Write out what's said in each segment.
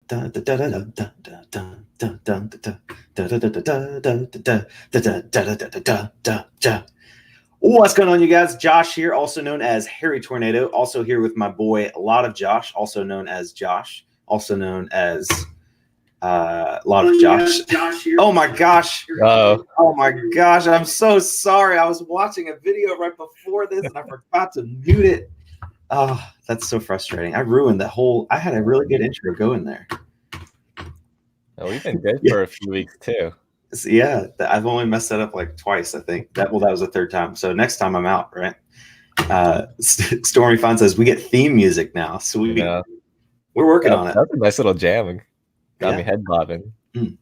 What's going on, you guys? Josh here, also known as Harry Tornado. Also here with my boy, a lot of Josh, also known as Josh, also known as a lot of Josh. Oh my gosh! Oh my gosh! I'm so sorry. I was watching a video right before this and I forgot to mute it. Oh, that's so frustrating. I ruined the whole. I had a really good intro going there. Oh, we've been good for a few weeks too. Yeah, I've only messed that up like twice, I think. That was the third time. So next time I'm out, right? Stormy Fun says we get theme music now. So we're working on it. That's a nice little jam. Got me head bobbing. You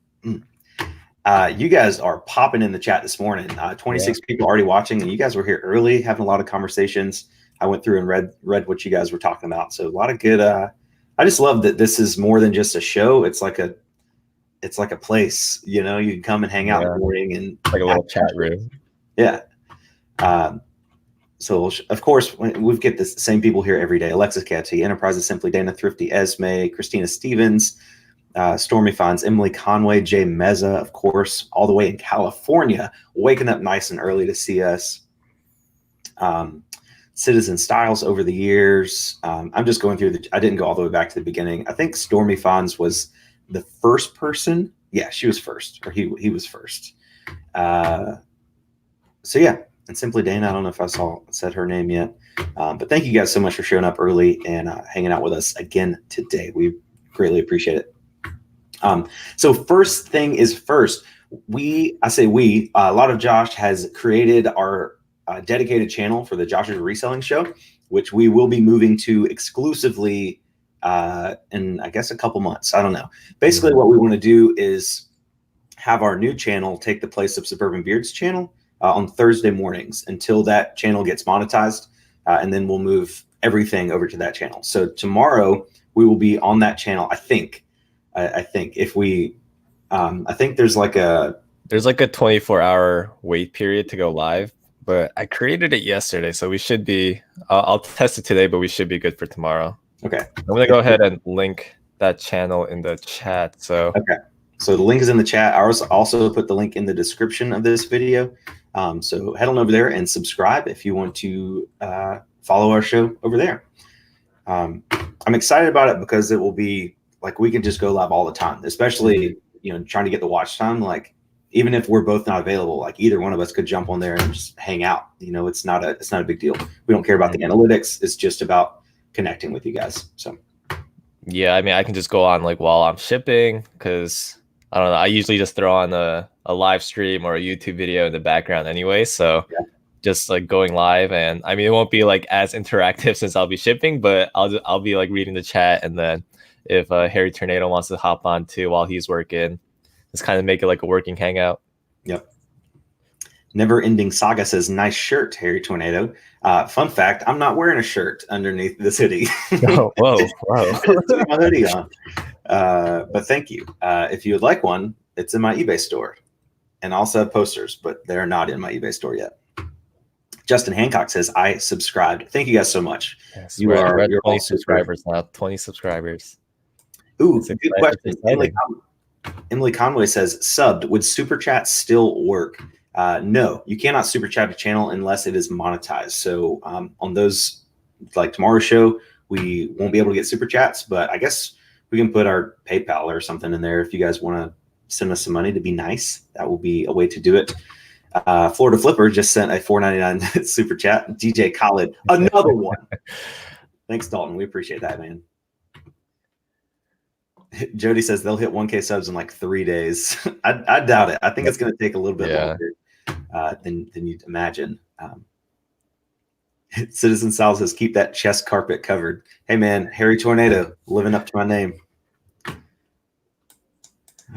guys are popping in the chat this morning. 26 people already watching, and you guys were here early, having a lot of conversations. I went through and read what you guys were talking about. So a lot of good. I just love that this is more than just a show. It's like a place, you know. You can come and hang out in the morning and like a little chat room. Yeah. So of course we get the same people here every day. Alexis Catty, Enterprises Simply, Dana Thrifty, Esme, Christina Stevens, Stormy Finds, Emily Conway, Jay Meza, of course, all the way in California, waking up nice and early to see us. Citizen Styles over the years. I'm just going through I didn't go all the way back to the beginning. I think Stormy Fonz was the first person. Yeah, she was first, or he was first. So yeah, and Simply Dana, I don't know if I said her name yet. But thank you guys so much for showing up early and hanging out with us again today. We greatly appreciate it. So first thing is first, a lot of Josh has created our dedicated channel for the Josh's Reselling Show, which we will be moving to exclusively in, I guess, a couple months. I don't know. Basically, what we want to do is have our new channel take the place of Suburban Beard's channel on Thursday mornings until that channel gets monetized, and then we'll move everything over to that channel. So tomorrow we will be on that channel. I think if we, I think there's like a 24-hour wait period to go live. But I created it yesterday, so we should be. I'll test it today, but we should be good for tomorrow. Okay. I'm gonna go ahead and link that channel in the chat. So okay. So the link is in the chat. I also put the link in the description of this video. So head on over there and subscribe if you want to follow our show over there. I'm excited about it because it will be like we can just go live all the time, especially trying to get the watch time. Like, even if we're both not available, like either one of us could jump on there and just hang out. It's not a big deal. We don't care about the analytics. It's just about connecting with you guys. So yeah, I mean, I can just go on like while I'm shipping, because I don't know, I usually just throw on a live stream or a YouTube video in the background anyway. So just like going live, and I mean, it won't be like as interactive since I'll be shipping, but I'll be like reading the chat, and then if Harry Tornado wants to hop on too while he's working, just kind of make it like a working hangout. Yep. Never Ending Saga says, nice shirt, Harry Tornado. Fun fact, I'm not wearing a shirt underneath this hoodie. Oh, whoa. My hoodie on. But thank you. If you would like one, it's in my eBay store. And also have posters, but they're not in my eBay store yet. Justin Hancock says, I subscribed. Thank you guys so much. Yes, you're 20 subscribers now. 20 subscribers. Ooh, good question. Emily Conway says, subbed, would super chat still work? No, you cannot super chat a channel unless it is monetized. So on those, like tomorrow's show, we won't be able to get super chats, but I guess we can put our PayPal or something in there if you guys want to send us some money to be nice. That will be a way to do it. Florida Flipper just sent a $4.99 super chat. DJ Khaled, another one. Thanks, Dalton. We appreciate that, man. Jody says they'll hit 1K subs in like 3 days. I doubt it. I think it's going to take a little bit longer than you'd imagine. Citizen Sal says, keep that chest carpet covered. Hey, man, Harry Tornado, living up to my name. All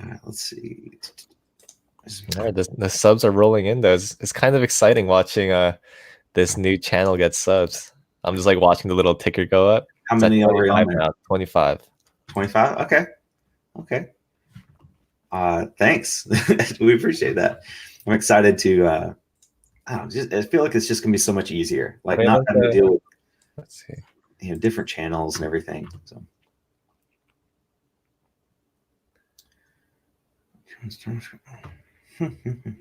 right, let's see. All right, the subs are rolling in, though. It's kind of exciting watching this new channel get subs. I'm just like watching the little ticker go up. How many are we on now? 25. 25? Okay. Thanks. We appreciate that. I'm excited to I feel like it's just gonna be so much easier. Like not having to deal with let's see. Different channels and everything. So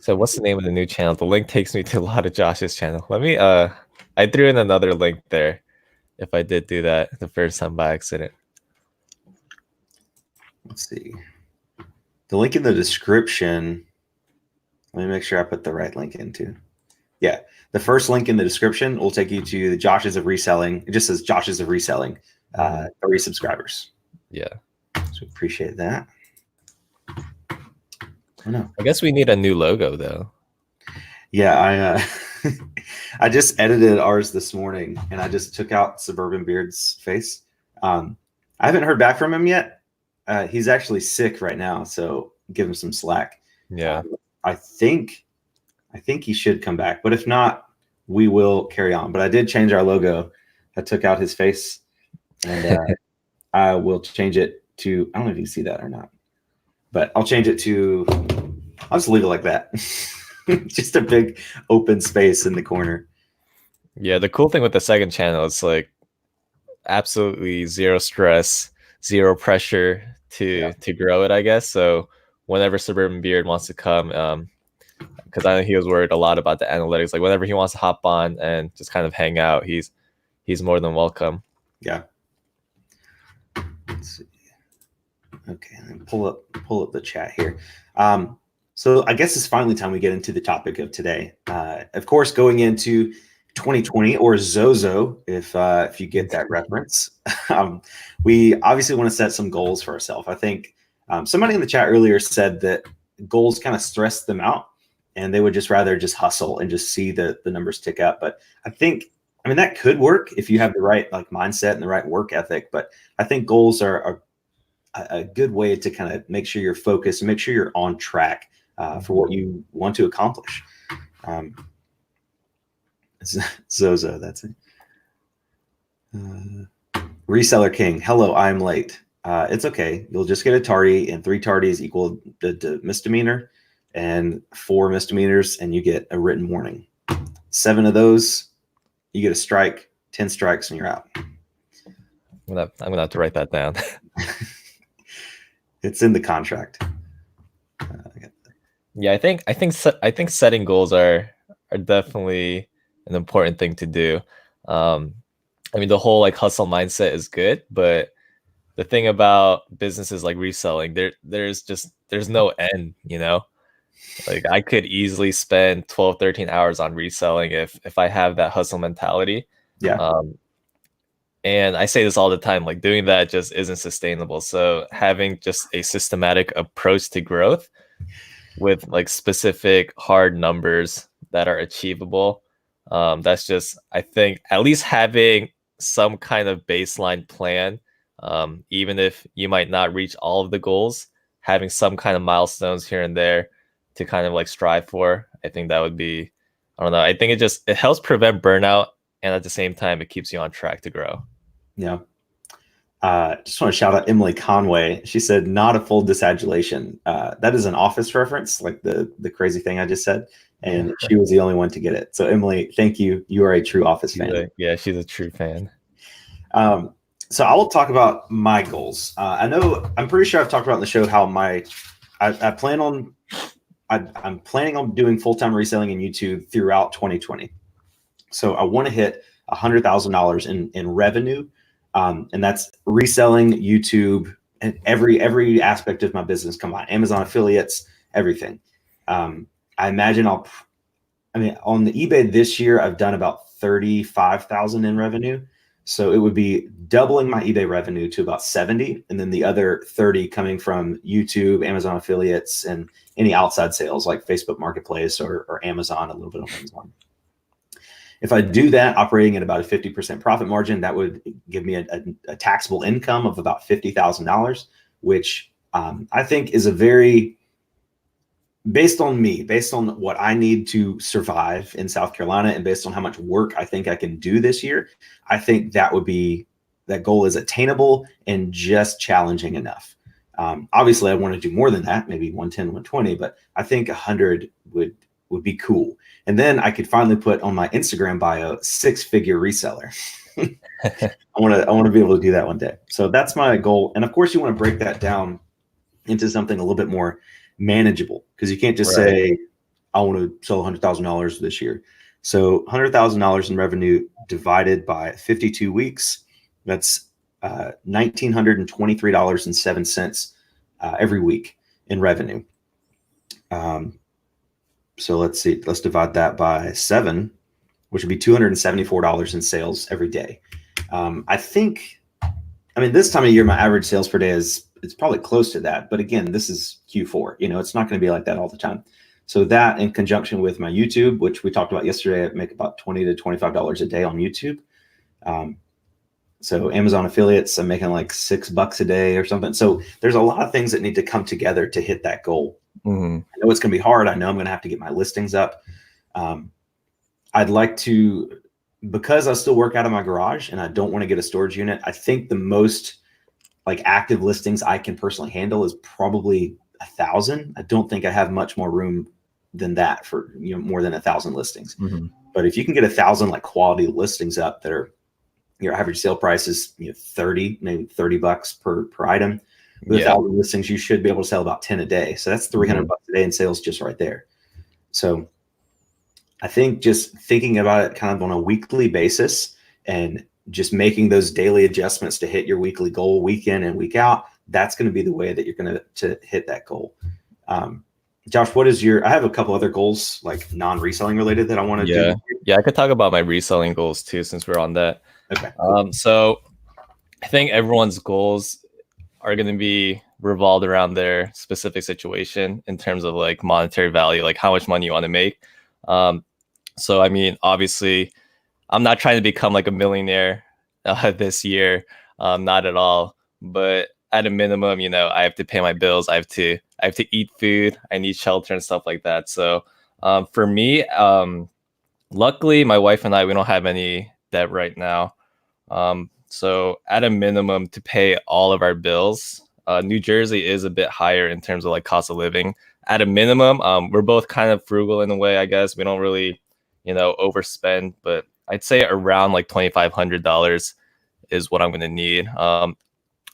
So what's the name of the new channel? The link takes me to a lot of Josh's channel. Let me I threw in another link there if I did do that the first time by accident. Let's see. The link in the description. Let me make sure I put the right link in too. Yeah. The first link in the description will take you to the Josh's of Reselling. It just says Josh's of Reselling, 3 subscribers. Yeah. So appreciate that. Oh, no. I guess we need a new logo though. Yeah, I I just edited ours this morning, and I just took out Suburban Beard's face. I haven't heard back from him yet. He's actually sick right now, so give him some slack. Yeah. I think he should come back, but if not, we will carry on. But I did change our logo. I took out his face, and I will change it to, I don't know if you see that or not, but I'll change it to, I'll just leave it like that. Just a big open space in the corner. Yeah, the cool thing with the second channel is like absolutely zero stress, zero pressure to grow it, I guess. So whenever Suburban Beard wants to come, because I know he was worried a lot about the analytics, like whenever he wants to hop on and just kind of hang out, he's more than welcome. Yeah. Let's see. Okay, and pull up the chat here. So I guess it's finally time we get into the topic of today. Of course, going into 2020, or ZOZO, if you get that reference, we obviously want to set some goals for ourselves. I think somebody in the chat earlier said that goals kind of stress them out, and they would just rather just hustle and just see the numbers tick up. But I mean, that could work if you have the right like mindset and the right work ethic. But I think goals are a good way to kind of make sure you're focused and make sure you're on track for what you want to accomplish. ZOZO, that's it. Reseller King, hello, I'm late. It's okay. You'll just get a tardy, and 3 tardies equal the misdemeanor, and 4 misdemeanors, and you get a written warning. 7 of those, you get a strike. 10 strikes, and you're out. I'm gonna have to write that down. It's in the contract. Yeah, I think setting goals are definitely an important thing to do. I mean, the whole like hustle mindset is good, but the thing about businesses like reselling, there's no end, you know? Like I could easily spend 12, 13 hours on reselling if I have that hustle mentality. Yeah. And I say this all the time, like doing that just isn't sustainable. So having just a systematic approach to growth with like specific hard numbers that are achievable, that's just, I think, at least having some kind of baseline plan, even if you might not reach all of the goals, having some kind of milestones here and there to kind of like strive for, I think that would be, I don't know, I think it helps prevent burnout, and at the same time it keeps you on track to grow. Yeah. Just want to shout out Emily Conway. She said, not a full disadulation. That is an Office reference, like the crazy thing I just said. And she was the only one to get it. So Emily, thank you. You are a true Office fan. She's a true fan. So I will talk about my goals. I'm pretty sure I've talked about in the show how I'm planning on doing full-time reselling in YouTube throughout 2020. So I want to hit $100,000 in revenue. And that's reselling, YouTube, and every aspect of my business combined. Amazon affiliates, everything. I imagine on the eBay this year, I've done about 35,000 in revenue. So it would be doubling my eBay revenue to about 70, and then the other 30 coming from YouTube, Amazon affiliates, and any outside sales like Facebook Marketplace or Amazon, a little bit on Amazon. If I do that, operating at about a 50% profit margin, that would give me a taxable income of about $50,000, which I think is based on what I need to survive in South Carolina, and based on how much work I think I can do this year, I think that goal is attainable and just challenging enough. Obviously, I want to do more than that, maybe 110, 120, but I think 100 would be cool. And then I could finally put on my Instagram bio, 6-figure reseller. I want to be able to do that one day. So that's my goal. And of course, you want to break that down into something a little bit more manageable, because you can't just Right. say, I want to sell $100,000 this year. So $100,000 in revenue divided by 52 weeks, that's $1,923.07 every week in revenue. So let's see, let's divide that by 7, which would be $274 in sales every day. I mean, this time of year, my average sales per day it's probably close to that. But again, this is Q4. It's not going to be like that all the time. So that, in conjunction with my YouTube, which we talked about yesterday, I make about $20 to $25 a day on YouTube. So Amazon affiliates, I'm making like $6 a day or something. So there's a lot of things that need to come together to hit that goal. Mm-hmm. I know it's going to be hard. I know I'm going to have to get my listings up. I'd like to, because I still work out of my garage and I don't want to get a storage unit. I think the most like active listings I can personally handle is probably 1,000. I don't think I have much more room than that for more than 1,000 listings. Mm-hmm. But if you can get 1,000 like quality listings up that are, your average sale price is maybe $30 per item. With 1,000 listings, you should be able to sell about 10 a day. So that's $300 a day in sales just right there. So I think just thinking about it kind of on a weekly basis and just making those daily adjustments to hit your weekly goal week in and week out, that's going to be the way that you're going to hit that goal. Josh, I have a couple other goals, like non-reselling related, that I want to do. Yeah, I could talk about my reselling goals too, since we're on that. Okay. Cool. So I think everyone's goals are going to be revolved around their specific situation in terms of like monetary value, like how much money you want to make. So, I mean, obviously, I'm not trying to become like a millionaire this year, not at all. But at a minimum, I have to pay my bills. I have to eat food. I need shelter and stuff like that. So, for me, luckily, my wife and I, we don't have any debt right now. So at a minimum, to pay all of our bills, New Jersey is a bit higher in terms of like cost of living. At a minimum, we're both kind of frugal in a way, I guess. We don't really, overspend, but I'd say around like $2,500 is what I'm going to need.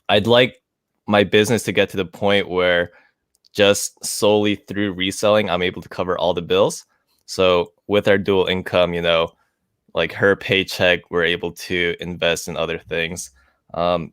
I'd like my business to get to the point where just solely through reselling, I'm able to cover all the bills. So with our dual income, like her paycheck, we're able to invest in other things. I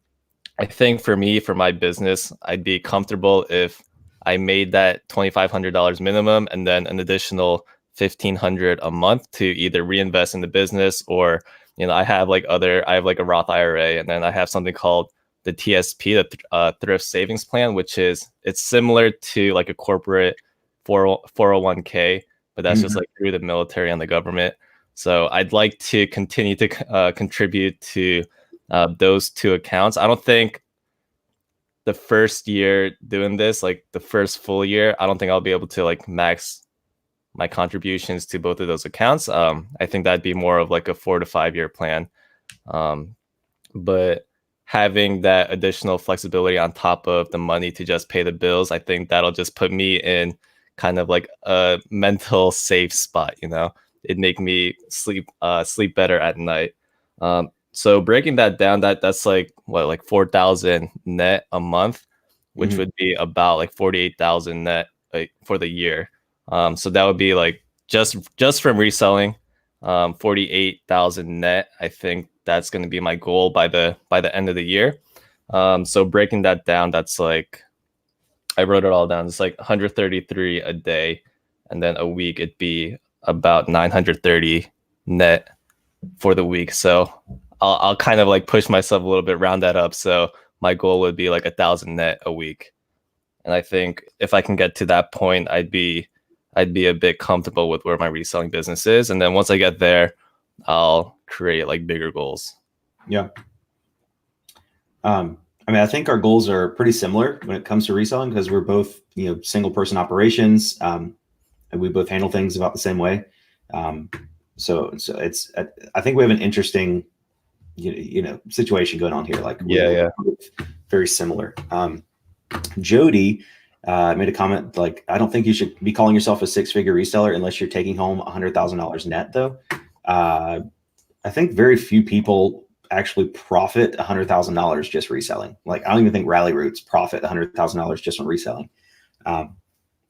think for me, for my business, I'd be comfortable if I made that $2,500 minimum and then an additional $1,500 a month to either reinvest in the business or, I have like a Roth IRA, and then I have something called the TSP, the Thrift Savings Plan, which it's similar to like a corporate 401k, but that's just like through the military and the government. So I'd like to continue to contribute to those two accounts. I don't think the first year doing this, like the first full year, I don't think I'll be able to like max my contributions to both of those accounts. I think that'd be more of like a 4 to 5 year plan. But having that additional flexibility on top of the money to just pay the bills, I think that'll just put me in kind of like a mental safe spot, It'd make me sleep better at night. So breaking that down, that's like what, like 4,000 net a month, which would be about like 48,000 net for the year. So that would be like just from reselling, 48,000 net. I think that's going to be my goal by the end of the year. So breaking that down, that's like, I wrote it all down. It's like 133 a day, and then a week it'd be about 930 net for the week. So I'll kind of like push myself a little bit, round that up. So my goal would be like 1,000 net a week. And I think if I can get to that point, I'd be a bit comfortable with where my reselling business is. And then once I get there, I'll create like bigger goals. Yeah. I mean, I think our goals are pretty similar when it comes to reselling, because we're both, single person operations. And we both handle things about the same way. So it's, I think we have an interesting, situation going on here. Like, we're very similar. Jody made a comment like, I don't think you should be calling yourself a 6-figure reseller unless you're taking home $100,000 net, though. I think very few people actually profit $100,000 just reselling. Like, I don't even think Rally Roots profit $100,000 just from reselling.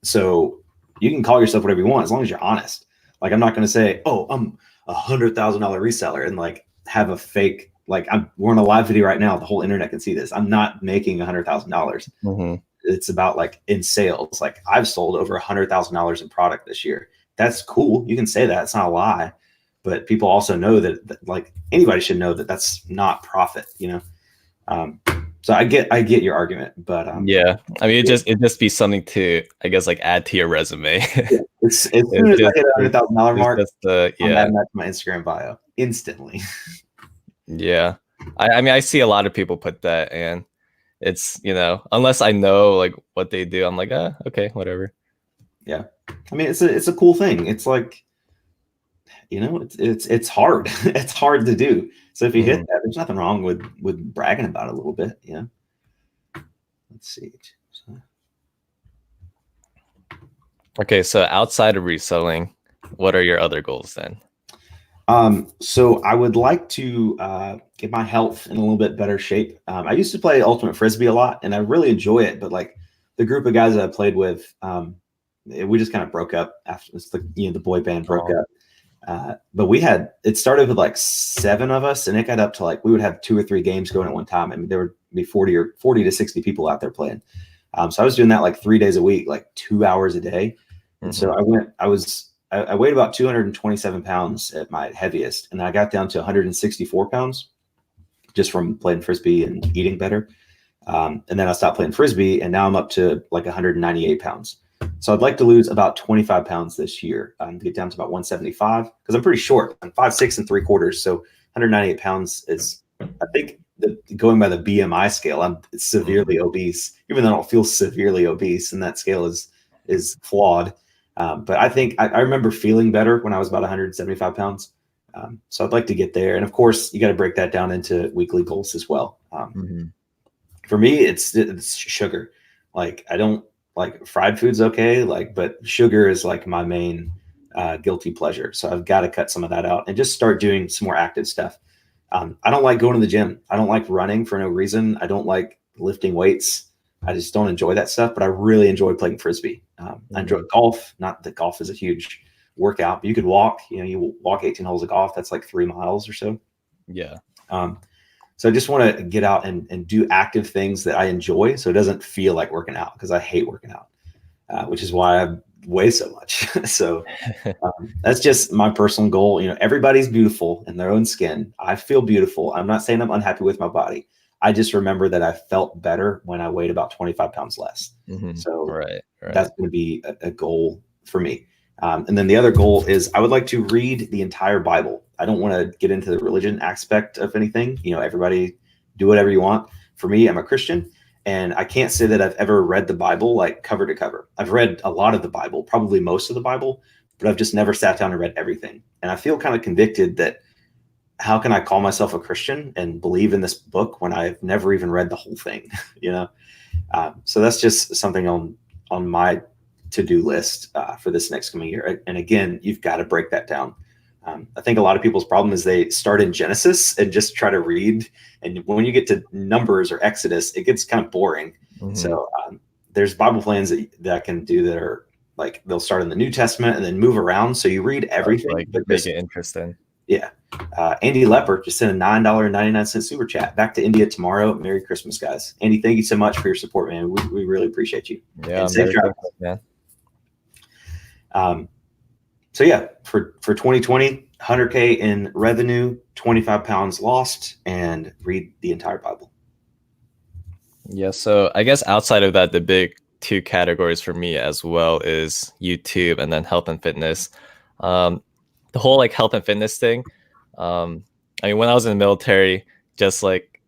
So you can call yourself whatever you want as long as you're honest. Like I'm not going to say, oh, I'm $100,000 reseller and like have a fake, like we're on a live video right now. The whole internet can see this. I'm not making $100,000. It's about like in sales. Like I've sold over $100,000 in product this year. That's cool. You can say that. It's not a lie, but people also know that like anybody should know that that's not profit, you know? So I get your argument, but yeah, I mean, it just be something to, I guess, like add to your resume. yeah, as soon as I hit $100,000 mark, just I'm adding that to my Instagram bio instantly. Yeah, I mean, I see a lot of people put that, and it's, you know, unless I know like what they do, I'm like, okay, whatever. Yeah, I mean, it's a cool thing. It's like, you know, it's hard. It's hard to do. So if you hit that, there's nothing wrong with bragging about it a little bit. Yeah. Let's see. Okay, so outside of reselling, what are your other goals then? So I would like to get my health in a little bit better shape. I used to play ultimate frisbee a lot, and I really enjoy it. But like the group of guys that I played with, we just kind of broke up after the boy band broke up. But it started with like 7 of us, and it got up to like we would have 2 or 3 games going at one time. I mean, there would be 40 to 60 people out there playing. So I was doing that like 3 days a week, like 2 hours a day. And so I weighed about 227 pounds at my heaviest, and I got down to 164 pounds just from playing frisbee and eating better. And then I stopped playing frisbee, and now I'm up to like 198 pounds. So I'd like to lose about 25 pounds this year, to get down to about 175, because I'm pretty short. I'm 5'6" 3/4. So 198 pounds is, I think, going by the BMI scale, I'm severely obese, even though I don't feel severely obese, and that scale is flawed. But I think I remember feeling better when I was about 175 pounds. So I'd like to get there. And of course, you got to break that down into weekly goals as well. For me, it's sugar. Like I don't like fried food's okay, like, but sugar is like my main guilty pleasure. So I've got to cut some of that out and just start doing some more active stuff. I don't like going to the gym. I don't like running for no reason. I don't like lifting weights. I just don't enjoy that stuff, but I really enjoy playing frisbee. I enjoy golf. Not that golf is a huge workout, but you could walk. You know, you walk 18 holes of golf. That's like 3 miles or so. Yeah. So I just want to get out and do active things that I enjoy, so it doesn't feel like working out, because I hate working out, which is why I weigh so much. So that's just my personal goal. You know, everybody's beautiful in their own skin. I feel beautiful. I'm not saying I'm unhappy with my body. I just remember that I felt better when I weighed about 25 pounds less. So right. That's going to be a goal for me. And then the other goal is I would like to read the entire Bible. I don't want to get into the religion aspect of anything. You know, everybody do whatever you want. For me, I'm a Christian, and I can't say that I've ever read the Bible like cover to cover. I've read a lot of the Bible, probably most of the Bible, but I've just never sat down and read everything. And I feel kind of convicted that how can I call myself a Christian and believe in this book when I've never even read the whole thing, you know? So that's just something on my to-do list for this next coming year. And again, you've got to break that down. I think a lot of people's problem is they start in Genesis and just try to read. And when you get to Numbers or Exodus, it gets kind of boring. So there's Bible plans that I can do that are like, they'll start in the New Testament and then move around. So you read everything. Like make it interesting. Yeah. Andy Lepper just sent a $9.99 super chat. Back to India tomorrow. Merry Christmas, guys. Andy, thank you so much for your support, man. We really appreciate you. Yeah, and safe travels, man. So yeah, for 2020, 100K in revenue, 25 pounds lost, and read the entire Bible. Yeah, so I guess outside of that, the big 2 categories for me as well is YouTube and then health and fitness. The whole like health and fitness thing. I mean, when I was in the military, just like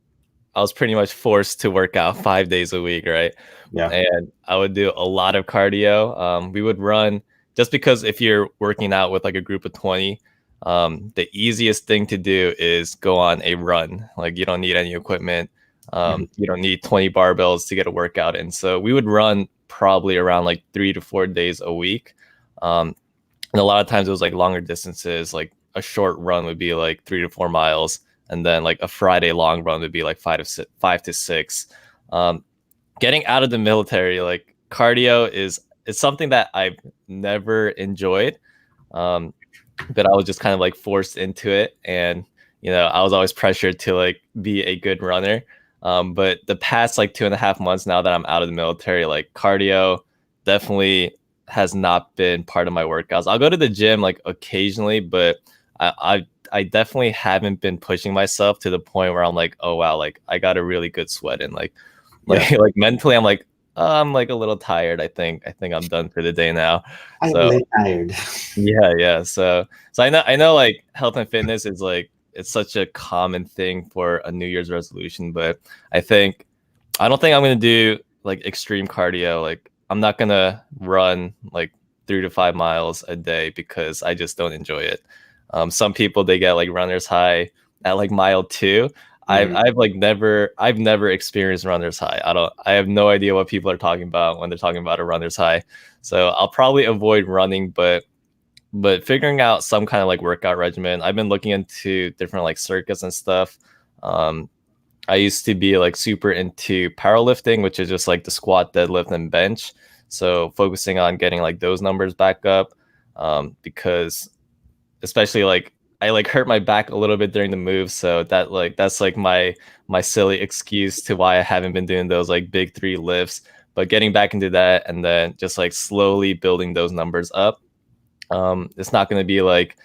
I was pretty much forced to work out 5 days a week, right? Yeah. And I would do a lot of cardio. We would run, just because if you're working out with like a group of 20, the easiest thing to do is go on a run. Like you don't need any equipment. You don't need 20 barbells to get a workout in. So we would run probably around like 3 to 4 days a week. And a lot of times it was like longer distances. Like a short run would be like 3 to 4 miles. And then like a Friday long run would be like 5 to 6. Getting out of the military, like cardio is it's something that I've never enjoyed. Um, but I was just kind of like forced into it, and I was always pressured to like be a good runner. But the past like 2.5 months now that I'm out of the military, like cardio definitely has not been part of my workouts. I'll go to the gym like occasionally, but I definitely haven't been pushing myself to the point where I'm like, oh wow, like I got a really good sweat in. Yeah. Like mentally I'm like, oh, I'm like a little tired. I think I'm done for the day now. I'm So really tired. yeah. So I know like health and fitness is like it's such a common thing for a New Year's resolution, but I don't think I'm gonna do like extreme cardio. Like I'm not gonna run like 3 to 5 miles a day because I just don't enjoy it. Some people they get like runner's high at like mile two. I've Mhm. I've never experienced runner's high. I have no idea what people are talking about when they're talking about a runner's high. So I'll probably avoid running, but figuring out some kind of like workout regimen. I've been looking into different like circuits and stuff. Um, I used to be like super into powerlifting, which is just like the squat, deadlift, and bench. So focusing on getting like those numbers back up, because especially like I like hurt my back a little bit during the move, so that's like my silly excuse to why I haven't been doing those like big three lifts. But getting back into that and then just like slowly building those numbers up. It's not going to be like,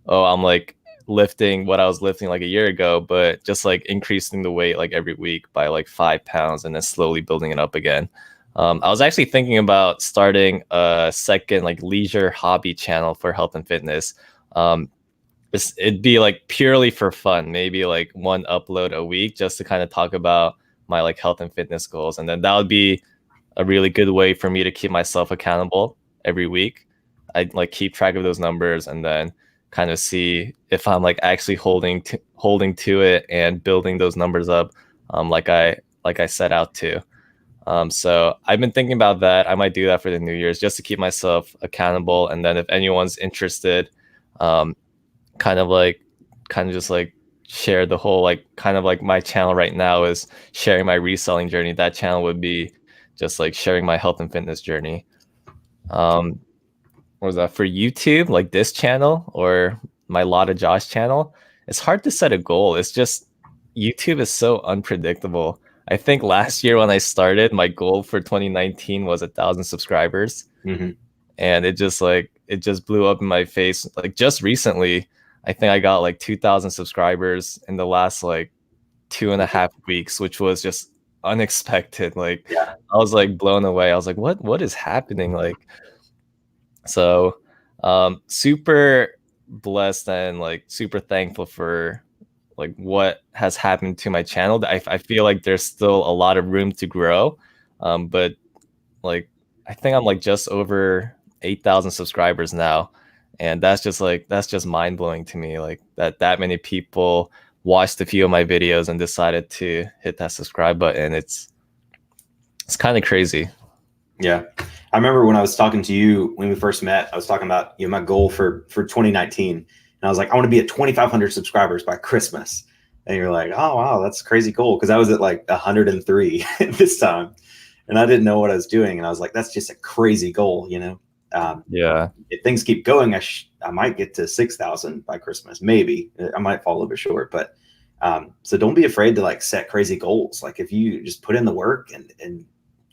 oh, I'm like lifting what I was lifting like a year ago, but just like increasing the weight like every week by like 5 pounds and then slowly building it up again. I was actually thinking about starting a second like leisure hobby channel for health and fitness. Um, it'd be like purely for fun, maybe like one upload a week just to kind of talk about my like health and fitness goals. And then that would be a really good way for me to keep myself accountable every week. I like keep track of those numbers and then kind of see if I'm like actually holding to it and building those numbers up, like I set out to. So I've been thinking about that. I might do that for the New Year's just to keep myself accountable. And then if anyone's interested, um, kind of like kind of just like share the whole like kind of like my channel right now is sharing my reselling journey. That channel would be just like sharing my health and fitness journey. Um, what was that for YouTube, like this channel or my Lotta Josh channel? It's hard to set a goal. It's just YouTube is so unpredictable. I think last year when I started, my goal for 2019 was 1,000 subscribers, Mhm. and it just blew up in my face. Like just recently, I think I got like 2,000 subscribers in the last like 2.5 weeks, which was just unexpected. Like Yeah. I was like blown away. I was like, what is happening? Like so super blessed and like super thankful for like what has happened to my channel. I feel like there's still a lot of room to grow. But like I think I'm like just over 8,000 subscribers now. And that's just mind blowing to me. Like that many people watched a few of my videos and decided to hit that subscribe button. It's kind of crazy. Yeah. I remember when I was talking to you when we first met, I was talking about my goal for 2019. And I was like, I want to be at 2,500 subscribers by Christmas. And you're like, oh wow, that's a crazy goal. Cause I was at like 103 this time. And I didn't know what I was doing. And I was like, that's just a crazy goal. Yeah. If things keep going, I might get to 6,000 by Christmas. Maybe I might fall a little bit short, but so don't be afraid to like set crazy goals. Like if you just put in the work and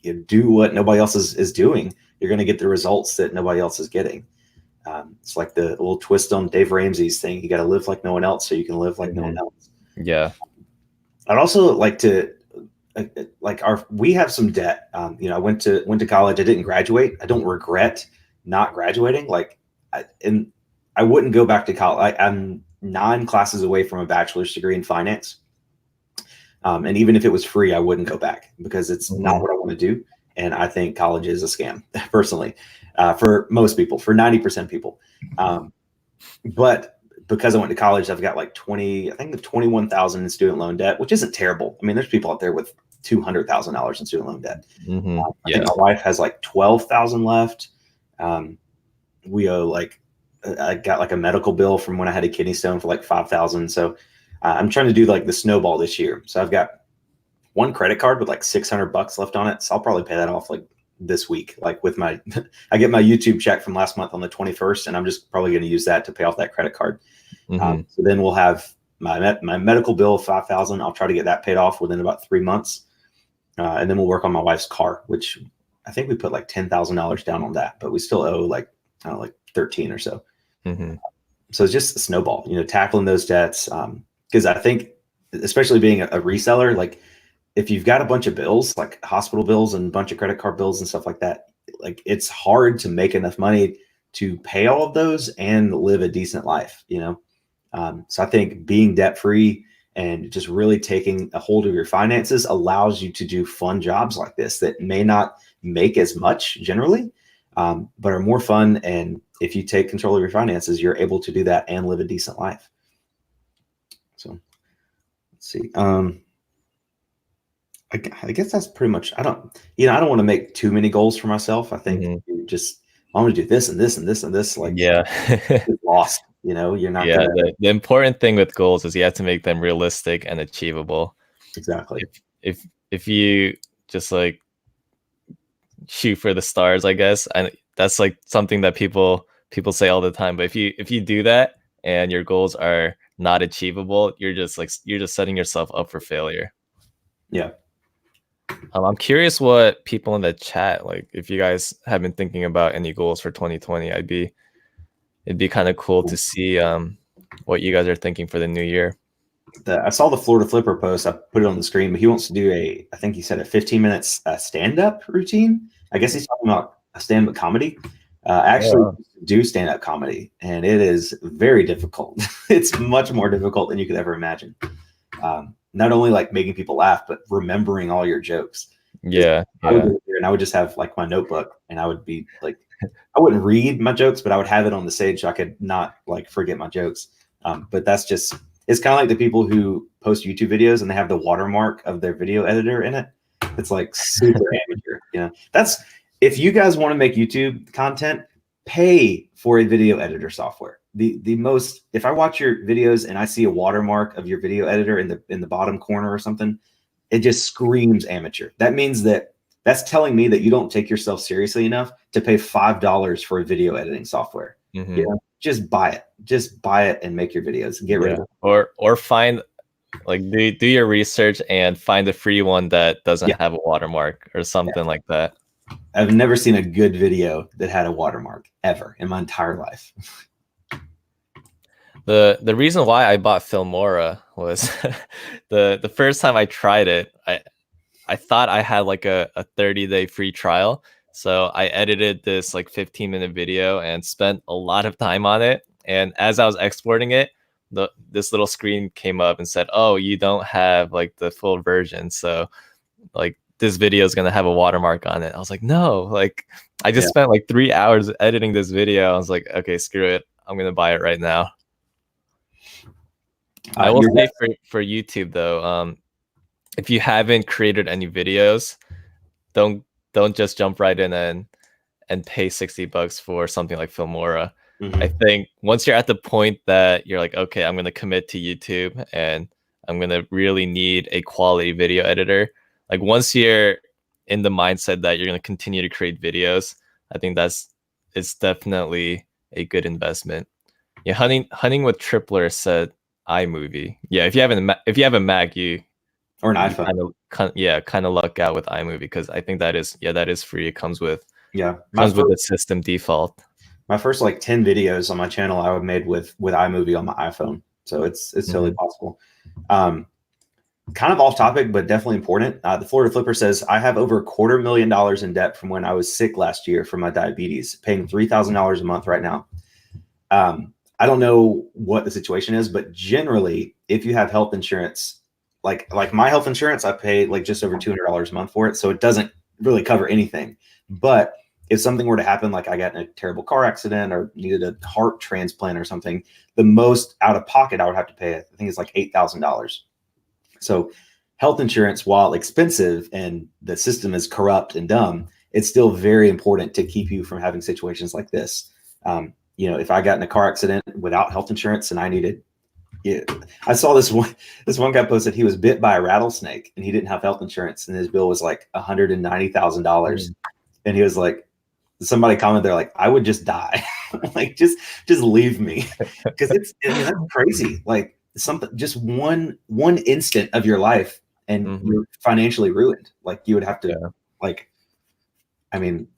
you do what nobody else is doing, you're going to get the results that nobody else is getting. It's like the little twist on Dave Ramsey's thing. You got to live like no one else so you can live like no one else. Yeah. I'd also like to we have some debt. I went to college. I didn't graduate. I don't regret not graduating. I wouldn't go back to college. I'm 9 classes away from a bachelor's degree in finance. And even if it was free, I wouldn't go back because it's not what I want to do. And I think college is a scam, personally, for most people, for 90% people. But because I went to college, I've got like 21,000 in student loan debt, which isn't terrible. I mean, there's people out there with $200,000 in student loan debt. I think my wife has like 12,000 left. We owe I got like a medical bill from when I had a kidney stone for like 5,000. So I'm trying to do like the snowball this year. So I've got one credit card with like $600 left on it. So I'll probably pay that off like this week. Like with my, I get my YouTube check from last month on the 21st, and I'm just probably going to use that to pay off that credit card. So then we'll have my medical bill of $5,000. I'll try to get that paid off within about 3 months. And then we'll work on my wife's car, which I think we put like $10,000 down on that, but we still owe like, I don't know, like 13 or so. So it's just a snowball, you know, tackling those debts. Because I think, especially being a reseller, like if you've got a bunch of bills, like hospital bills and a bunch of credit card bills and stuff like that, like it's hard to make enough money to pay all of those and live a decent life, you know? So I think being debt free and just really taking a hold of your finances allows you to do fun jobs like this that may not make as much generally, but are more fun. And if you take control of your finances, you're able to do that and live a decent life. So let's see. I guess that's pretty much, I don't want to make too many goals for myself. I think you just, I want to do this and this and this and this, like, yeah. You're lost, you know, you're not yeah, the important thing with goals is you have to make them realistic and achievable. Exactly. If you just like shoot for the stars, I guess, and that's like something that people say all the time, but if you do that and your goals are not achievable, you're just setting yourself up for failure. Yeah. I'm curious what people in the chat, like if you guys have been thinking about any goals for 2020, it'd be kind of cool to see what you guys are thinking for the new year. I saw the Florida Flipper post. I put it on the screen, but he wants to do I think he said a 15-minute stand-up routine. I guess he's talking about a stand-up comedy. Actually do stand-up comedy, and it is very difficult. It's much more difficult than you could ever imagine. Not only like making people laugh, but remembering all your jokes. Yeah. I would go there and I would just have like my notebook, and I would be like, I wouldn't read my jokes, but I would have it on the stage so I could not like forget my jokes. But that's just, it's kind of like the people who post YouTube videos and they have the watermark of their video editor in it. It's like super amateur, you know. That's, if you guys want to make YouTube content, pay for a video editor software. The most, if I watch your videos and I see a watermark of your video editor in the bottom corner or something, it just screams amateur. That means that's telling me that you don't take yourself seriously enough to pay $5 for a video editing software. You know, just buy it and make your videos and get rid of it. Or find, like, do your research and find a free one that doesn't have a watermark or something like that. I've never seen a good video that had a watermark ever in my entire life. The reason why I bought Filmora was the first time I tried it, I thought I had like a 30-day free trial. So I edited this like 15-minute video and spent a lot of time on it. And as I was exporting it, this little screen came up and said, "Oh, you don't have like the full version. So like this video is going to have a watermark on it." I was like, no, like I just spent like 3 hours editing this video. I was like, okay, screw it. I'm going to buy it right now. I will say for YouTube though, if you haven't created any videos, don't just jump right in and pay $60 for something like Filmora. I think once you're at the point that you're like, okay, I'm going to commit to YouTube and I'm going to really need a quality video editor. Like once you're in the mindset that you're going to continue to create videos, I think it's definitely a good investment. Yeah, hunting with Tripler said iMovie. Yeah, if you have a Mac, or an iPhone, kind of luck out with iMovie, because I think that is free. It comes with with the system default. My first like 10 videos on my channel I made with iMovie on my iPhone, so it's totally possible. Kind of off topic, but definitely important. The Florida Flipper says, I have over $250,000 in debt from when I was sick last year from my diabetes, paying $3,000 a month right now. I don't know what the situation is, but generally, if you have health insurance, like my health insurance, I pay like just over $200 a month for it. So it doesn't really cover anything. But if something were to happen, like I got in a terrible car accident or needed a heart transplant or something, the most out of pocket I would have to pay, I think it's like $8,000. So health insurance, while expensive and the system is corrupt and dumb, it's still very important to keep you from having situations like this. You know, if I got in a car accident without health insurance and I needed, I saw this one guy posted he was bit by a rattlesnake and he didn't have health insurance and his bill was like $190,000. And he was like, somebody commented, they're like, I would just die. Like, just leave me. Because I mean, that's crazy. Like something, just one instant of your life and Mhm. you're financially ruined. Like you would have to, Yeah. like, I mean,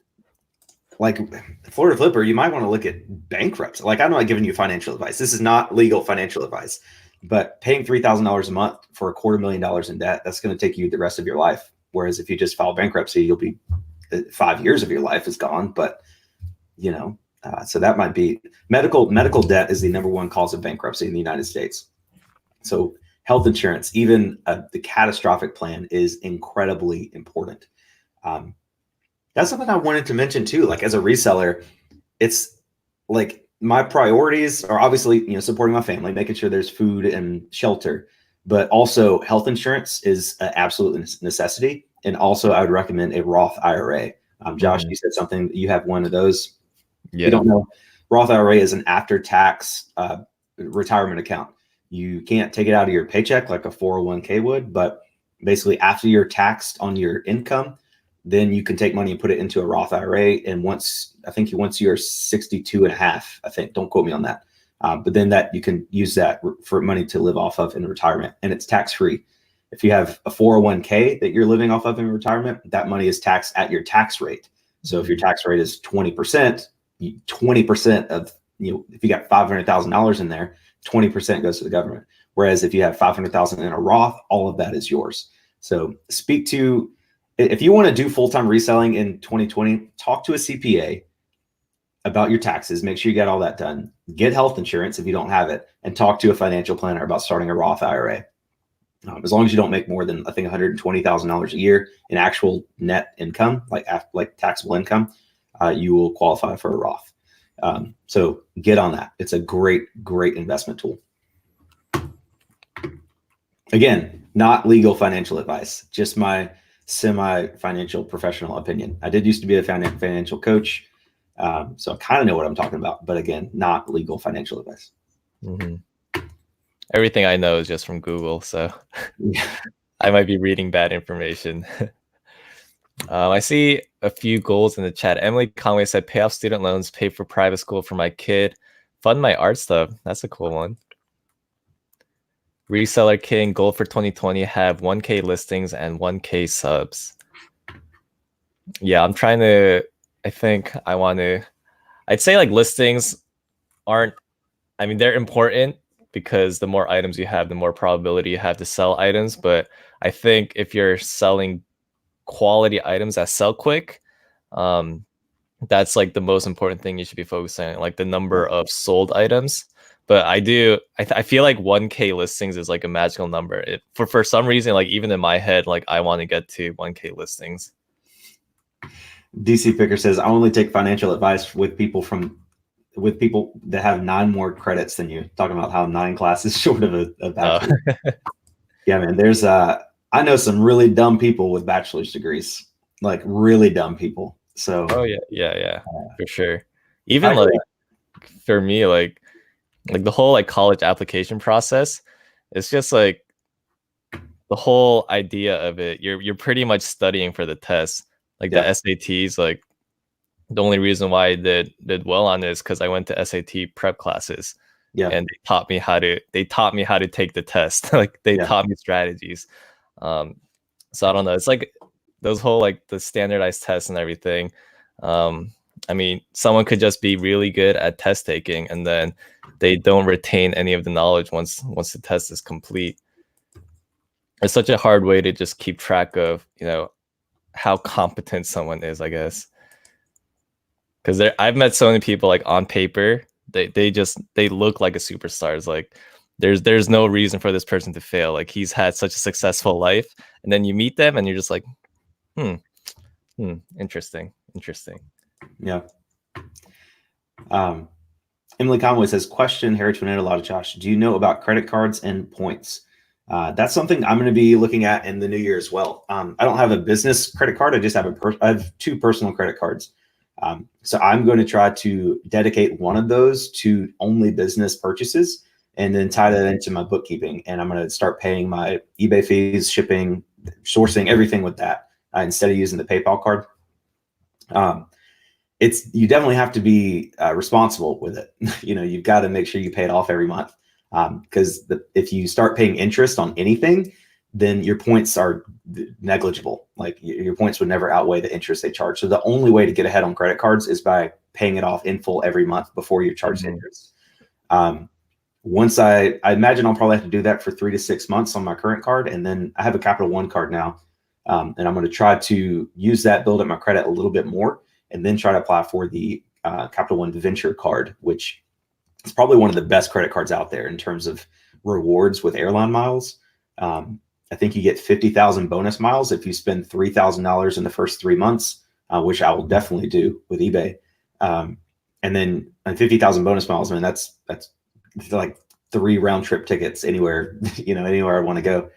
like Florida Flipper, you might want to look at bankruptcy. Like, I'm not giving you financial advice. This is not legal financial advice, but paying $3,000 a month for $250,000 in debt, that's going to take you the rest of your life. Whereas if you just file bankruptcy, you'll be 5 years of your life is gone. But, you know, so that might be medical debt is the number one cause of bankruptcy in the United States. So health insurance, even the catastrophic plan, is incredibly important. That's something I wanted to mention too. Like as a reseller, it's like my priorities are obviously, you know, supporting my family, making sure there's food and shelter, but also health insurance is an absolute necessity. And also, I would recommend a Roth IRA. Josh, Mhm. you said something. You have one of those. If you Yeah. don't know, Roth IRA is an after-tax retirement account. You can't take it out of your paycheck like a 401k would, but basically after you're taxed on your income, then you can take money and put it into a Roth IRA. And once you're 62 and a half, I think, don't quote me on that. But then that you can use that for money to live off of in retirement, and it's tax free. If you have a 401k that you're living off of in retirement, that money is taxed at your tax rate. So if your tax rate is 20%, 20% of, you know, if you got $500,000 in there, 20% goes to the government. Whereas if you have 500,000 in a Roth, all of that is yours. So speak to, if you want to do full-time reselling in 2020, talk to a CPA about your taxes. Make sure you get all that done. Get health insurance if you don't have it, and talk to a financial planner about starting a Roth IRA. As long as you don't make more than, I think, $120,000 a year in actual net income, like taxable income, you will qualify for a Roth. So get on that. It's a great investment tool. Again, not legal financial advice, just my semi-financial professional opinion. I did used to be a financial coach, so I kind of know what I'm talking about. But again, not legal financial advice. Mhm. Everything I know is just from Google, so I might be reading bad information. I see a few goals in the chat. Emily Conway said, pay off student loans, pay for private school for my kid, fund my art stuff. That's a cool one. Reseller King, goal for 2020, have 1K listings and 1K subs. Yeah, I'm trying to, I think I want to, I'd say like listings aren't, I mean, they're important because the more items you have, the more probability you have to sell items. But I think if you're selling quality items that sell quick, that's like the most important thing you should be focusing on, like the number of sold items. But I feel like 1K listings is like a magical number. For some reason, like even in my head, like I want to get to 1K listings. DC Picker says, I only take financial advice with people that have 9 more credits than you. Talking about how 9 classes short of a bachelor. Yeah, man. I know some really dumb people with bachelor's degrees, like really dumb people. So, Oh yeah, for sure. Even like for me, like the whole like college application process, it's just like the whole idea of it. You're pretty much studying for the test, like the SATs. Like the only reason why I did well on it is because I went to SAT prep classes. Yeah. And they taught me how to take the test. Like they taught me strategies. So I don't know. It's like those whole like the standardized tests and everything. I mean, someone could just be really good at test taking and then they don't retain any of the knowledge once the test is complete. It's such a hard way to just keep track of, you know, how competent someone is, I guess. Because I've met so many people like on paper, they look like a superstar. It's like there's no reason for this person to fail. Like he's had such a successful life, and then you meet them and you're just like, interesting. Yeah. Emily Conway says, question, Harry a lot of Josh. Do you know about credit cards and points? That's something I'm going to be looking at in the new year as well. I don't have a business credit card. I just have I have 2 personal credit cards. So I'm going to try to dedicate one of those to only business purchases and then tie that into my bookkeeping. And I'm going to start paying my eBay fees, shipping, sourcing, everything with that instead of using the PayPal card. Um, you definitely have to be responsible with it. You've got to make sure you pay it off every month. Because if you start paying interest on anything, then your points are negligible. Like your points would never outweigh the interest they charge. So the only way to get ahead on credit cards is by paying it off in full every month before you charge interest. Once I imagine I'll probably have to do that for 3 to 6 months on my current card. And then I have a Capital One card now. And I'm going to try to use that, build up my credit a little bit more, and then try to apply for the Capital One Venture card, which is probably one of the best credit cards out there in terms of rewards with airline miles. I think you get 50,000 bonus miles if you spend $3,000 in the first 3 months, which I will definitely do with eBay. And then 50,000 bonus miles, I mean, that's like 3 round trip tickets anywhere, anywhere I want to go.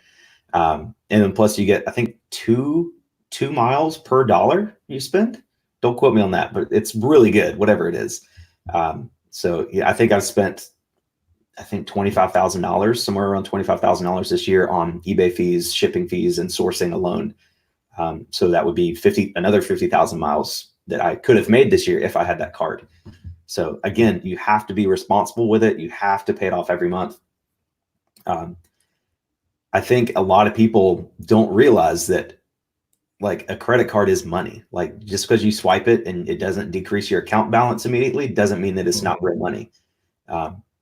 And then plus you get, I think, two miles per dollar you spend. Don't quote me on that, but it's really good, whatever it is. So yeah, I think I've spent, $25,000, somewhere around $25,000 this year on eBay fees, shipping fees, and sourcing alone. So that would be another 50,000 miles that I could have made this year if I had that card. So again, you have to be responsible with it. You have to pay it off every month. I think a lot of people don't realize that like a credit card is money. Like just because you swipe it and it doesn't decrease your account balance immediately doesn't mean that it's not real money.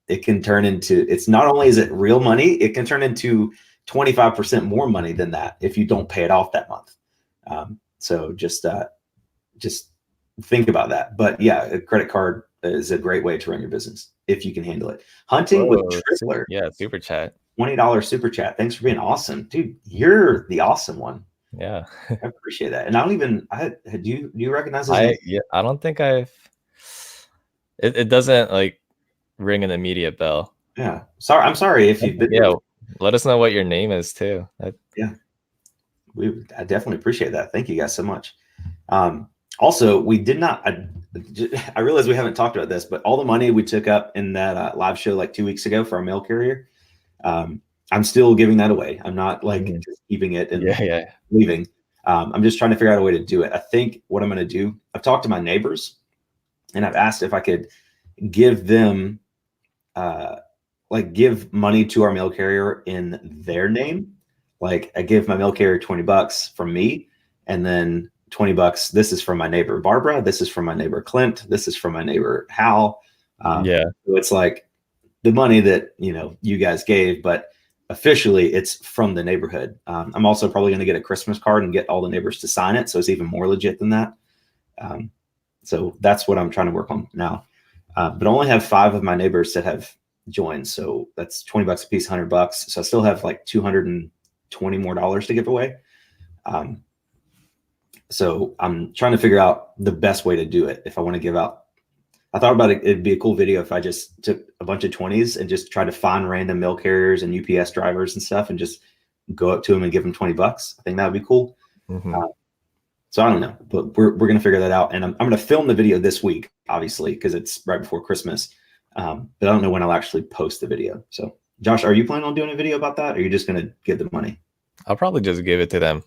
It can turn into, it's not only is it real money, it can turn into 25% more money than that if you don't pay it off that month. So just think about that. But yeah, a credit card is a great way to run your business if you can handle it. Hunting with Tripler. Yeah, super chat. $20 super chat. Thanks for being awesome, dude. You're the awesome one. Yeah, I appreciate that. And I don't even. Do you recognize his name? Yeah, I don't think I've. It doesn't like ring an immediate bell. Yeah. I'm sorry if you've been. Yeah, let us know what your name is too. Yeah, I definitely appreciate that. Thank you guys so much. Also, we did not. I realize we haven't talked about this, but all the money we took up in that live show like 2 weeks ago for our mail carrier, I'm still giving that away. I'm not like just keeping it and leaving. I'm just trying to figure out a way to do it. I think what I'm going to do, I've talked to my neighbors and I've asked if I could give them, give money to our mail carrier in their name. Like I give my mail carrier $20 from me, and then $20. This is from my neighbor Barbara. This is from my neighbor Clint. This is from my neighbor Hal. So it's like the money that you guys gave, but officially it's from the neighborhood. I'm also probably going to get a Christmas card and get all the neighbors to sign it, so it's even more legit than that. So that's what I'm trying to work on now. But I only have 5 of my neighbors that have joined, so that's $20 a piece, $100. So I still have like $220 more to give away. So I'm trying to figure out the best way to do it. If I want to give out, I thought about it. It'd be a cool video if I just took a bunch of 20s and just try to find random mail carriers and UPS drivers and stuff and just go up to them and give them $20. I think that would be cool. So I don't know, but we're going to figure that out. And I'm going to film the video this week, obviously, because it's right before Christmas. But I don't know when I'll actually post the video. So Josh, are you planning on doing a video about that? Or are you just going to give the money? I'll probably just give it to them.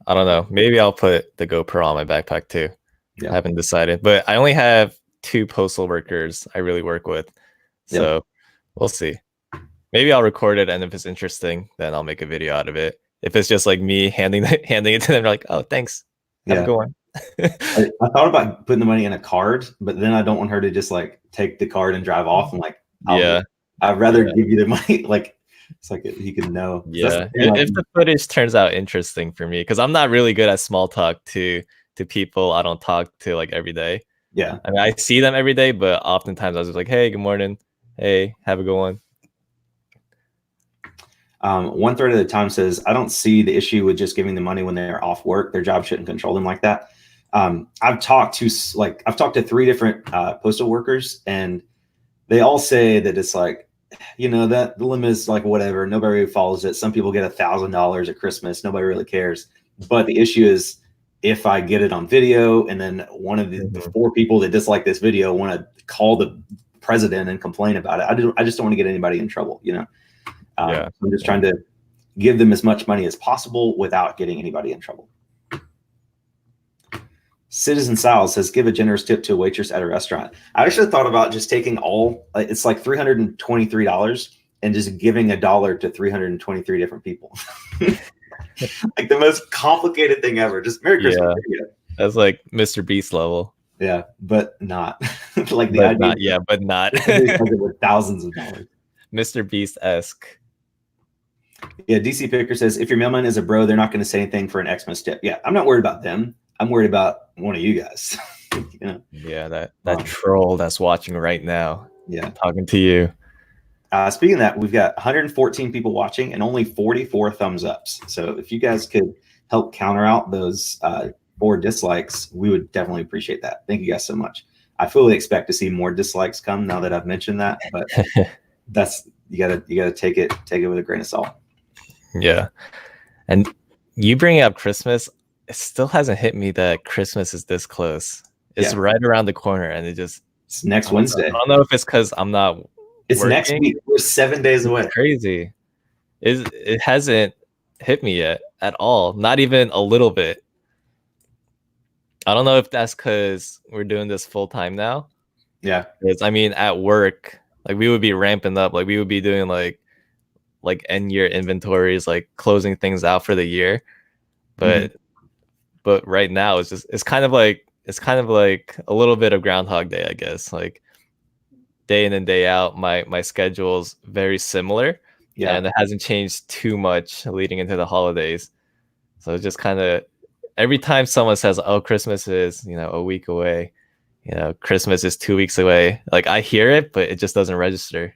I don't know. Maybe I'll put the GoPro on my backpack too. I haven't decided, but I only have 2 postal workers I really work with. So we'll see. Maybe I'll record it, and if it's interesting, then I'll make a video out of it. If it's just like me handing it to them, like, oh, thanks. Have a good one. I thought about putting the money in a card, but then I don't want her to just like take the card and drive off. And like, I'd rather give you the money. Like, it's like you can know. Yeah, if the footage turns out interesting for me, because I'm not really good at small talk to people I don't talk to like every day. Yeah, I mean, I see them every day, but oftentimes I was just like, "Hey, good morning. Hey, have a good one." One thread at a time says, I don't see the issue with just giving the money when they're off work. Their job shouldn't control them like that. I've talked to 3 different postal workers, and they all say that it's like, that the limit is like whatever. Nobody really follows it. Some people get $1,000 at Christmas. Nobody really cares. But the issue is if I get it on video and then one of the 4 people that dislike this video want to call the president and complain about it, I just don't want to get anybody in trouble, I'm just trying to give them as much money as possible without getting anybody in trouble. Citizen Sal says, give a generous tip to a waitress at a restaurant. I actually thought about just taking it's like $323 and just giving $1 to 323 different people. Like the most complicated thing ever. Just Merry Christmas. Yeah, that's like Mr. Beast level. Yeah, but not like the But idea. not, yeah, but not with thousands of dollars. Mr. Beast-esque. Yeah, DC Picker says, if your mailman is a bro, they're not going to say anything for an Xmas tip. Yeah, I'm not worried about them. I'm worried about one of you guys. You know? Yeah, that troll that's watching right now. Yeah, talking to you. Speaking of that, we've got 114 people watching and only 44 thumbs ups. So if you guys could help counter out those 4 dislikes, we would definitely appreciate that. Thank you guys so much. I fully expect to see more dislikes come now that I've mentioned that, but that's you gotta take it with a grain of salt. Yeah, and you bringing up Christmas, it still hasn't hit me that Christmas is this close. It's right around the corner, and it's next Wednesday. I don't know if it's because I'm not. It's working. Next week. We're 7 days away. It's crazy. It hasn't hit me yet at all. Not even a little bit. I don't know if that's because we're doing this full time now. Yeah. Because I mean, at work, like we would be ramping up. Like we would be doing like end year inventories, like closing things out for the year. But but right now it's kind of like a little bit of Groundhog Day, I guess. Like day in and day out, my schedule's very similar. Yeah, and it hasn't changed too much leading into the holidays. So it's just kind of every time someone says, "Oh, Christmas is a week away," Christmas is 2 weeks away. Like I hear it, but it just doesn't register.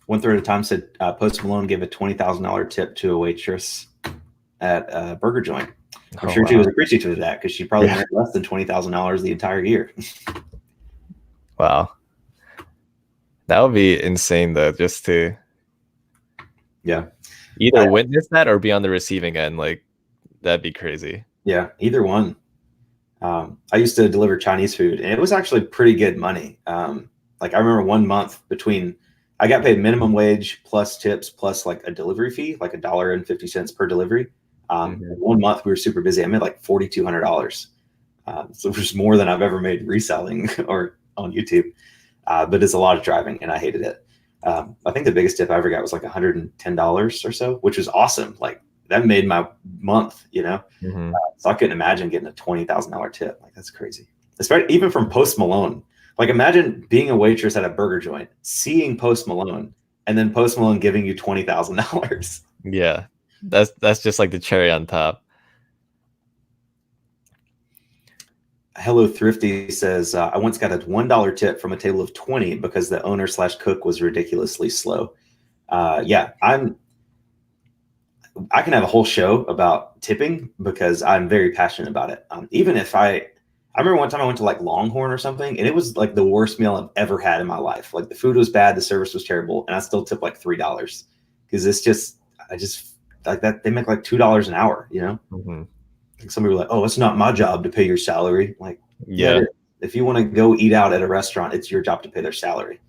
One Third at a Time said Post Malone gave a $20,000 tip to a waitress at a burger joint. I'm sure she was appreciative of that because she probably made less than $20,000 the entire year. Wow. That would be insane though, just to either witness that or be on the receiving end. Like that'd be crazy. Yeah, either one. I used to deliver Chinese food and it was actually pretty good money. Like I remember 1 month I got paid minimum wage plus tips plus like a delivery fee, like $1.50 per delivery. 1 month we were super busy. I made like $4,200. So it was more than I've ever made reselling or on YouTube. But it's a lot of driving and I hated it. I think the biggest tip I ever got was like $110 or so, which was awesome. Like that made my month, so I couldn't imagine getting a $20,000 tip. Like that's crazy. Especially even from Post Malone. Like imagine being a waitress at a burger joint, seeing Post Malone, and then Post Malone giving you $20,000. Yeah, that's just like the cherry on top. Hello Thrifty says, I once got a $1 tip from a table of 20 because the owner/cook was ridiculously slow. Yeah, I can have a whole show about tipping because I'm very passionate about it. Even if I remember one time I went to like Longhorn or something and it was like the worst meal I've ever had in my life. Like the food was bad, the service was terrible, and I still tipped like $3 because I just like that. They make like $2 an hour, Like some people are like, oh, it's not my job to pay your salary. Like, yeah, if you want to go eat out at a restaurant, it's your job to pay their salary.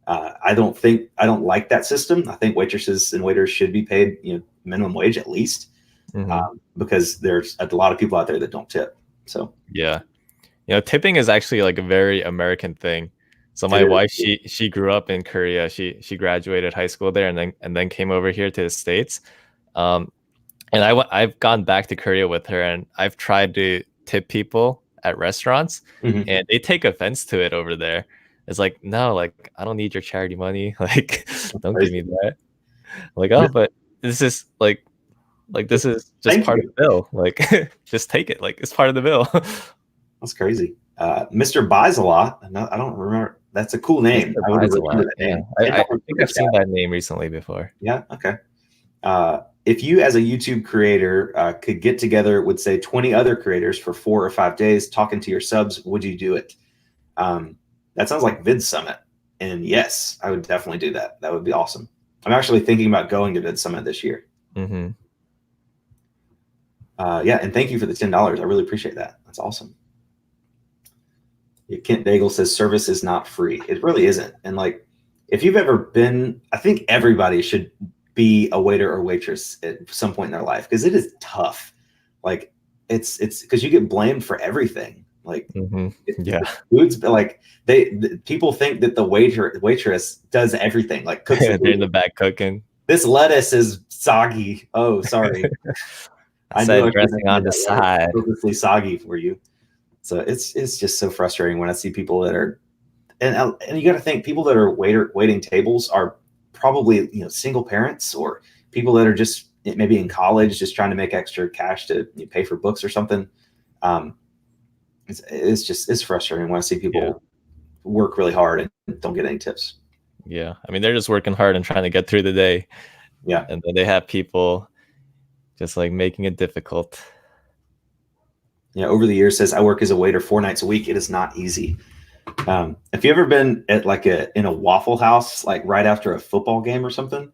I don't like that system. I think waitresses and waiters should be paid, minimum wage at least, because there's a lot of people out there that don't tip. So yeah, tipping is actually like a very American thing. So my wife, she grew up in Korea. She graduated high school there and then came over here to the States. And I've gone back to Korea with her, and I've tried to tip people at restaurants, and they take offense to it over there. It's like, no, like I don't need your charity money. Like, don't give me that. Like, oh, but this is like this is just part of the bill. Like, just take it. Like, it's part of the bill. That's crazy. Mr. Buys a Lot. I don't remember. That's a cool name. I would remember that name. I think I've seen that name recently before. Yeah. Okay. If you as a YouTube creator could get together with say 20 other creators for 4 or 5 days talking to your subs, would you do it? That sounds like Vid Summit. And yes, I would definitely do that. That would be awesome. I'm actually thinking about going to Vid Summit this year. Yeah, and thank you for the $10. I really appreciate that. That's awesome. Kent Daigle says service is not free. It really isn't. And like, if you've ever been, I think everybody should be a waiter or waitress at some point in their life, because it is tough. Like it's because you get blamed for everything. Like Yeah. foods, like people think that the waitress does everything, like cooks the They're in food. the back cooking. This lettuce is soggy. Oh, sorry. I I knew said I shouldn't have dressing said on the that right. side. Purposely soggy for you. So it's just so frustrating when I see people that are, and you got to think, people that are waiting tables are probably, single parents, or people that are just maybe in college just trying to make extra cash to pay for books or something. It's frustrating when I see people work really hard and don't get any tips. Yeah, I mean, they're just working hard and trying to get through the day. Yeah. And then they have people just like making it difficult. Over the years, says I work as a waiter 4 nights a week. It is not easy. If you ever been at in a Waffle House, like right after a football game or something,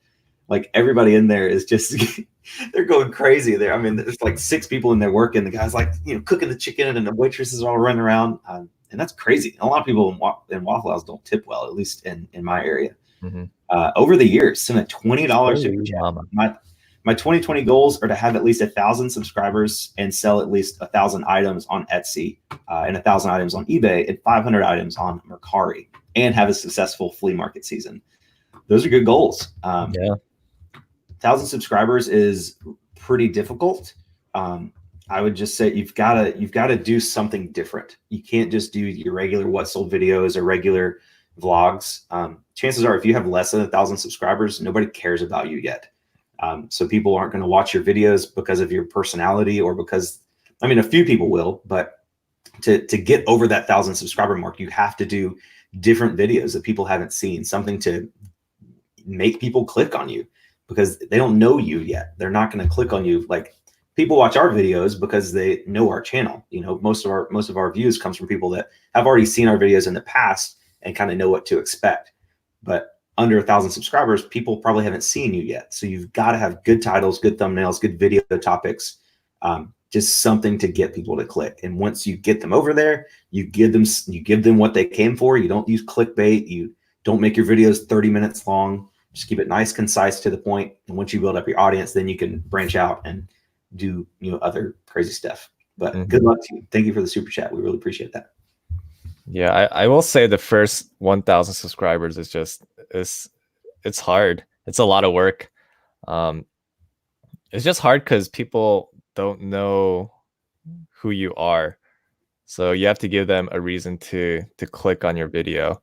like everybody in there is just they're going crazy there. I mean, there's like 6 people in there working. The guy's like, cooking the chicken, and the waitresses are all running around. And that's crazy. A lot of people in Waffle House don't tip well, at least in my area. Over the years, send a $20 super chat. My 2020 goals are to have at least 1,000 subscribers and sell at least 1,000 items on Etsy, and 1,000 items on eBay, and 500 items on Mercari, and have a successful flea market season. Those are good goals. 1,000 subscribers is pretty difficult. I would just say you've got to do something different. You can't just do your regular what sold videos or regular vlogs. Chances are, if you have less than 1,000 subscribers, nobody cares about you yet. So people aren't going to watch your videos because of your personality, or because, a few people will, but to get over that 1,000 subscriber mark, you have to do different videos that people haven't seen, something to make people click on you, because they don't know you yet. They're not going to click on you. Like, people watch our videos because they know our channel. Most of our views comes from people that have already seen our videos in the past and kind of know what to expect. But under 1,000 subscribers, people probably haven't seen you yet. So you've got to have good titles, good thumbnails, good video topics, just something to get people to click. And once you get them over there, you give them what they came for. You don't use clickbait. You don't make your videos 30 minutes long. Just keep it nice, concise, to the point. And once you build up your audience, then you can branch out and do other crazy stuff. But good luck to you. Thank you for the super chat. We really appreciate that. Yeah, I will say the first 1,000 subscribers is just it's hard. It's a lot of work. It's just hard because people don't know who you are, so you have to give them a reason to click on your video.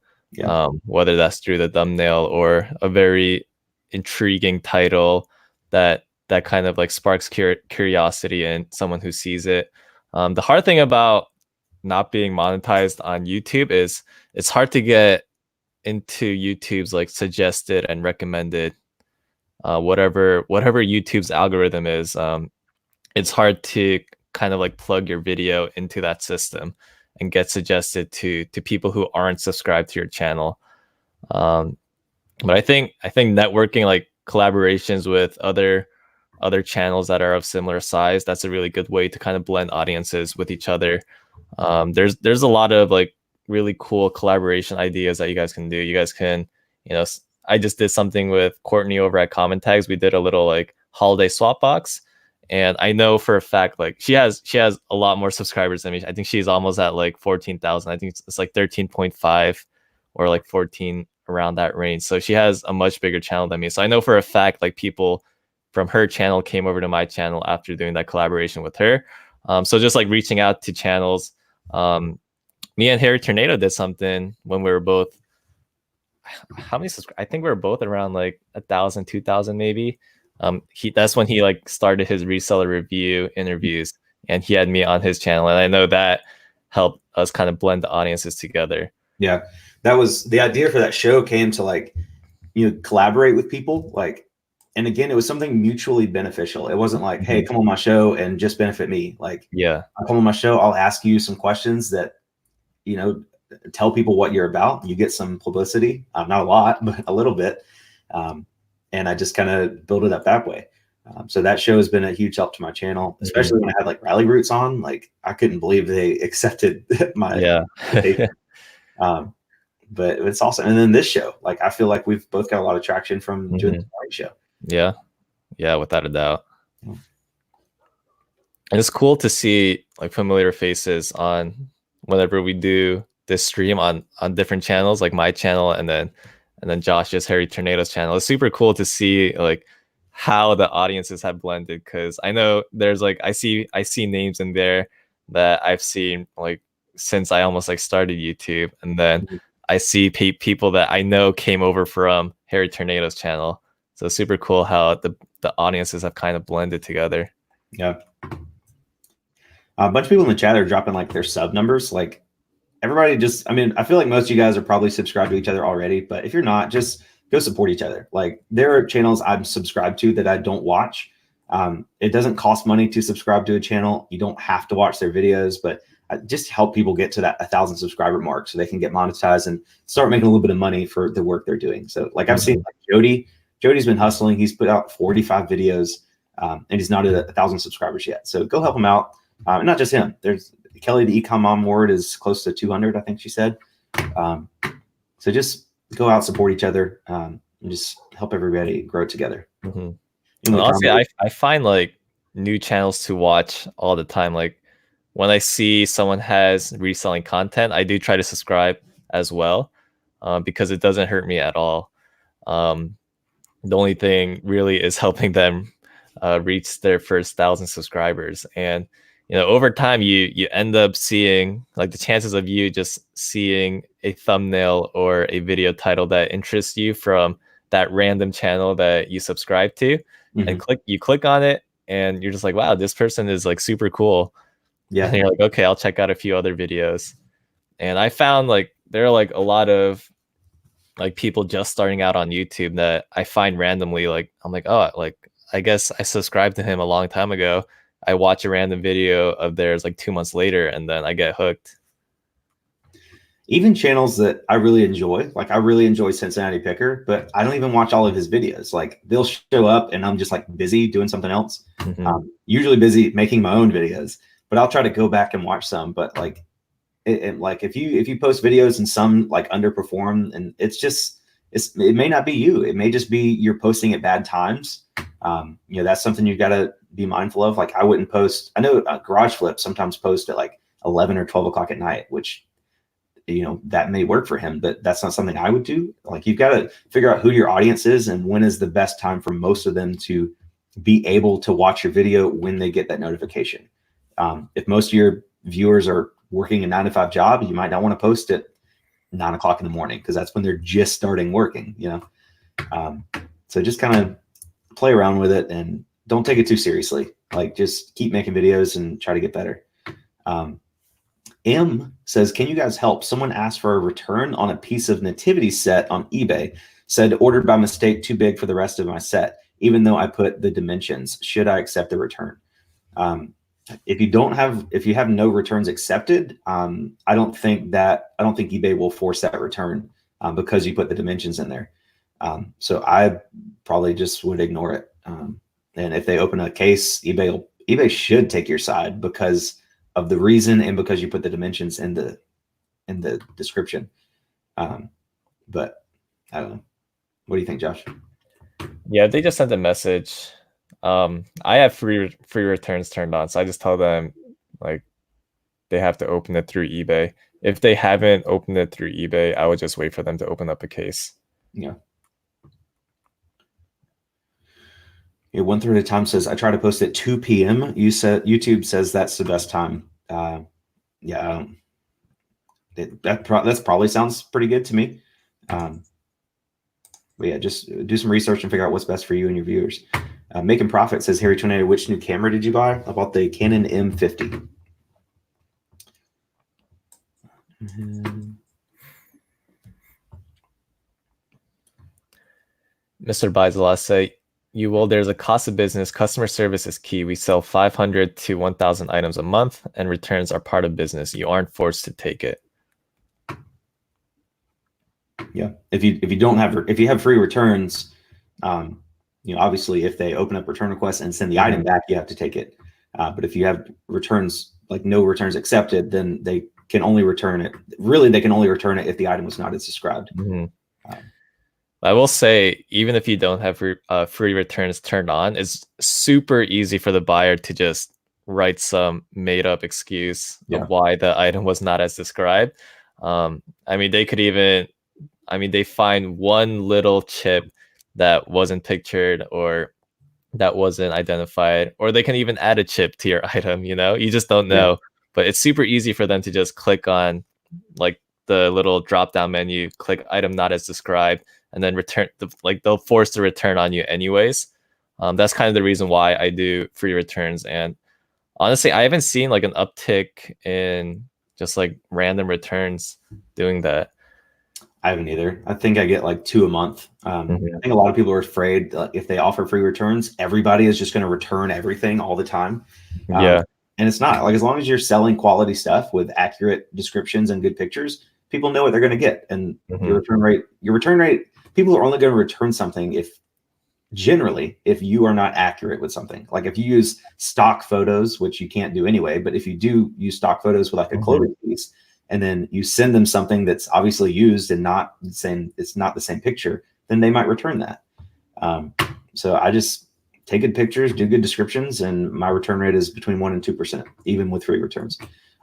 Whether that's through the thumbnail or a very intriguing title that kind of like sparks curiosity in someone who sees it. The hard thing about not being monetized on YouTube is it's hard to get into YouTube's like suggested and recommended, whatever YouTube's algorithm is. It's hard to kind of like plug your video into that system and get suggested to people who aren't subscribed to your channel. But I think networking, like collaborations with other channels that are of similar size, that's a really good way to kind of blend audiences with each other. There's a lot of like really cool collaboration ideas that you guys can do. You guys can, I just did something with Courtney over at Comment Tags. We did a little like holiday swap box, and I know for a fact like she has a lot more subscribers than me. I think she's almost at like 14,000. I think it's like 13.5 or like 14, around that range. So she has a much bigger channel than me. So I know for a fact like people from her channel came over to my channel after doing that collaboration with her. So just like reaching out to channels. Me and Harry Tornado did something when we were both, how many I think we were both around like 1,000, 2,000 maybe. That's when he like started his reseller review interviews, and he had me on his channel, and I know that helped us kind of blend the audiences together. Yeah, that was the idea for that show, came to like, collaborate with people, like, and again, it was something mutually beneficial. It wasn't like, hey, come on my show and just benefit me. Like, I come on my show, I'll ask you some questions that, tell people what you're about. You get some publicity, not a lot, but a little bit. And I just kind of build it up that way. So that show has been a huge help to my channel, especially when I had like Rally Roots on. Like, I couldn't believe they accepted my invitation. But it's awesome. And then this show, like, I feel like we've both got a lot of traction from doing the show. Yeah, yeah, without a doubt. Yeah. And it's cool to see like familiar faces on whenever we do this stream on different channels, like my channel and then Josh's Harry Tornado's channel. It's super cool to see like how the audiences have blended, because I know there's like I see names in there that I've seen like since I almost like started YouTube, and then Mhm. I see people that I know came over from Harry Tornado's channel. So it's super cool how the audiences have kind of blended together. Yeah. A bunch of people in the chat are dropping like their sub numbers. Like everybody just, I mean, I feel like most of you guys are probably subscribed to each other already, but if you're not, just go support each other. Like there are channels I'm subscribed to that I don't watch. It doesn't cost money to subscribe to a channel. You don't have to watch their videos, but just help people get to that 1,000 subscriber mark so they can get monetized and start making a little bit of money for the work they're doing. So like I've seen like Jody's been hustling. He's put out 45 videos and he's not at 1,000 subscribers yet. So go help him out. And not just him. There's Kelly, the ecom mom ward, is close to 200, I think she said. So just go out, support each other, and just help everybody grow together. And honestly, I find like new channels to watch all the time. Like when I see someone has reselling content, I do try to subscribe as well, because it doesn't hurt me at all. The only thing really is helping them reach their first 1,000 subscribers, and over time you end up seeing like the chances of you just seeing a thumbnail or a video title that interests you from that random channel that you subscribe to, and click on it, and you're just like, wow, this person is like super cool. Yeah. And you're like, okay, I'll check out a few other videos. And I found like there are like a lot of like people just starting out on YouTube that I find randomly. Like I'm like, oh, like I guess I subscribed to him a long time ago. I watch a random video of theirs like 2 months later, and then I get hooked. Even channels that I really enjoy, like I really enjoy Cincinnati Picker, but I don't even watch all of his videos. Like they'll show up and I'm just like busy doing something else. Usually busy making my own videos, but I'll try to go back and watch some. But like, like if you post videos and some like underperform, and it may not be you. It may just be you're posting at bad times. That's something you got to be mindful of. Like I wouldn't post. I know Garage Flip sometimes post at like 11 or 12 o'clock at night, which that may work for him, but that's not something I would do. Like you've got to figure out who your audience is and when is the best time for most of them to be able to watch your video when they get that notification. If most of your viewers are working a 9-to-5 job, you might not want to post at 9 o'clock in the morning because that's when they're just starting working, so just kind of play around with it and don't take it too seriously. Like just keep making videos and try to get better. M says, can you guys help? Someone asked for a return on a piece of nativity set on eBay, said ordered by mistake too big for the rest of my set, even though I put the dimensions. Should I accept the return? If you have no returns accepted, I don't think eBay will force that return because you put the dimensions in there. So I probably just would ignore it. And if they open a case, eBay should take your side because of the reason and because you put the dimensions in the description. But I don't know. What do you think, Josh? Yeah, they just sent a message. I have free returns turned on, so I just tell them like they have to open it through eBay. If they haven't opened it through eBay, I would just wait for them to open up a case. Yeah. Yeah, 1/3 of the time says I try to post at 2 p.m. YouTube says that's the best time. Yeah, that probably sounds pretty good to me. But yeah, just do some research and figure out what's best for you and your viewers. Making Profit says, Harry Tornado, which new camera did you buy? I bought the Canon M50. Mr. Baisala say, there's a cost of business. Customer service is key. We sell 500 to 1,000 items a month, and returns are part of business. You aren't forced to take it. Yeah, if you have free returns, obviously if they open up return requests and send the item back, you have to take it. But if you have returns, like no returns accepted, then they can only return it. Really, they can only return it if the item was not as described. I will say, even if you don't have free returns turned on, it's super easy for the buyer to just write some made up excuse Yeah. of why the item was not as described. I mean, they could even, I mean, they find one little chip that wasn't pictured or that wasn't identified, or they can even add a chip to your item, you know? You just don't Yeah. know. But it's super easy for them to just click on like the little drop down menu, click item not as described, and then return like they'll force the return on you anyways. That's kind of the reason why I do free returns. And honestly, I haven't seen like an uptick in just like random returns doing that. I haven't either. I think I get like 2 a month. I Mhm. think a lot of people are afraid that if they offer free returns, everybody is just going to return everything all the time. Um, Yeah. and it's not like, as long as you're selling quality stuff with accurate descriptions and good pictures, people know what they're going to get. And Hmm. your return rate, people are only going to return something if generally if you are not accurate with something. Like if you use stock photos, which you can't do anyway, but if you do use stock photos with like a Hmm. clothing piece, and then you send them something that's obviously used and not the same, it's not the same picture, then they might return that. um, so I just take good pictures, do good descriptions, and my return rate is between 1 and 2%, even with free returns.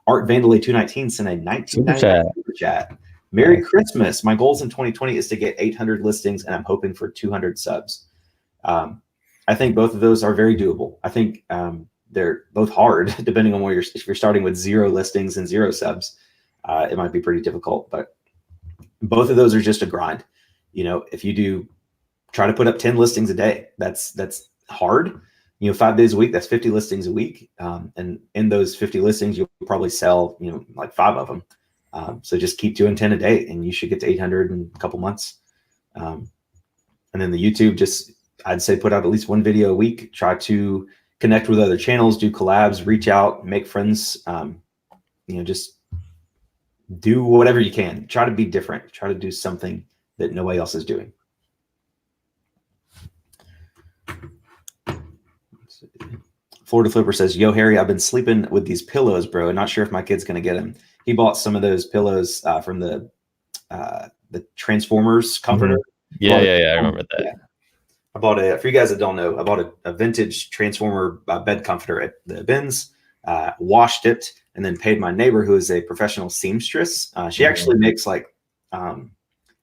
Art Vandalay 219 sent a Super 1999 chat. super chat. Merry Nice. Christmas. My goals in 2020 is to get 800 listings, and I'm hoping for 200 subs. um, I think both of those are very doable. I think they're both hard, depending on where you're. If you're starting with 0 listings and 0 subs, it might be pretty difficult. But both of those are just a grind. If you do try to put up 10 listings a day, that's hard. 5 days a week, that's 50 listings a week, and in those 50 listings, you'll probably sell like 5 of them. So just keep doing 10 a day, and you should get to 800 in a couple months. Um, and then the YouTube, just I'd say put out at least one video a week. Try to connect with other channels, do collabs, reach out, make friends. Just do whatever you can. Try to be different. Try to do something that nobody else is doing. Florida Flipper says, "Yo, Harry, I've been sleeping with these pillows, bro, and not sure if my kid's gonna get them." He bought some of those pillows from the Transformers Hmm. comforter. Yeah, yeah, yeah. I remember that. Yeah, I bought a, for you guys that don't know, I bought a vintage Transformer bed comforter at the bins, washed it, and then paid my neighbor, who is a professional seamstress. She Mhm. actually makes like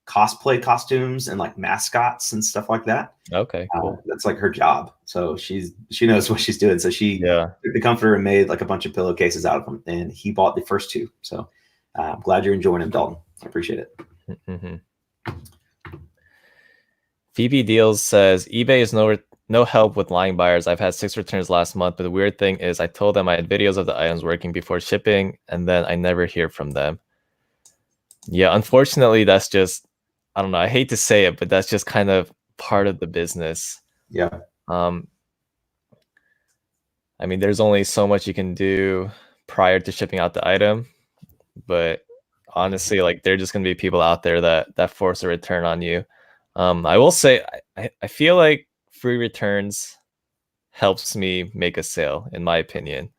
cosplay costumes and like mascots and stuff like that. Okay, cool. That's like her job. So she knows what she's doing. So she Yeah. took the comforter and made like a bunch of pillowcases out of them. And he bought the first 2. So I'm glad you're enjoying them, Dalton. I appreciate it. Hmm. Phoebe Deals says eBay is no help with lying buyers. I've had 6 returns last month, but the weird thing is I told them I had videos of the items working before shipping, and then I never hear from them. Yeah, unfortunately, that's just, I don't know. I hate to say it, but that's just kind of part of the business. Yeah. Um, I mean, there's only so much you can do prior to shipping out the item, but honestly, like there are just gonna be people out there that force a return on you. I will say, I feel like free returns helps me make a sale, in my opinion.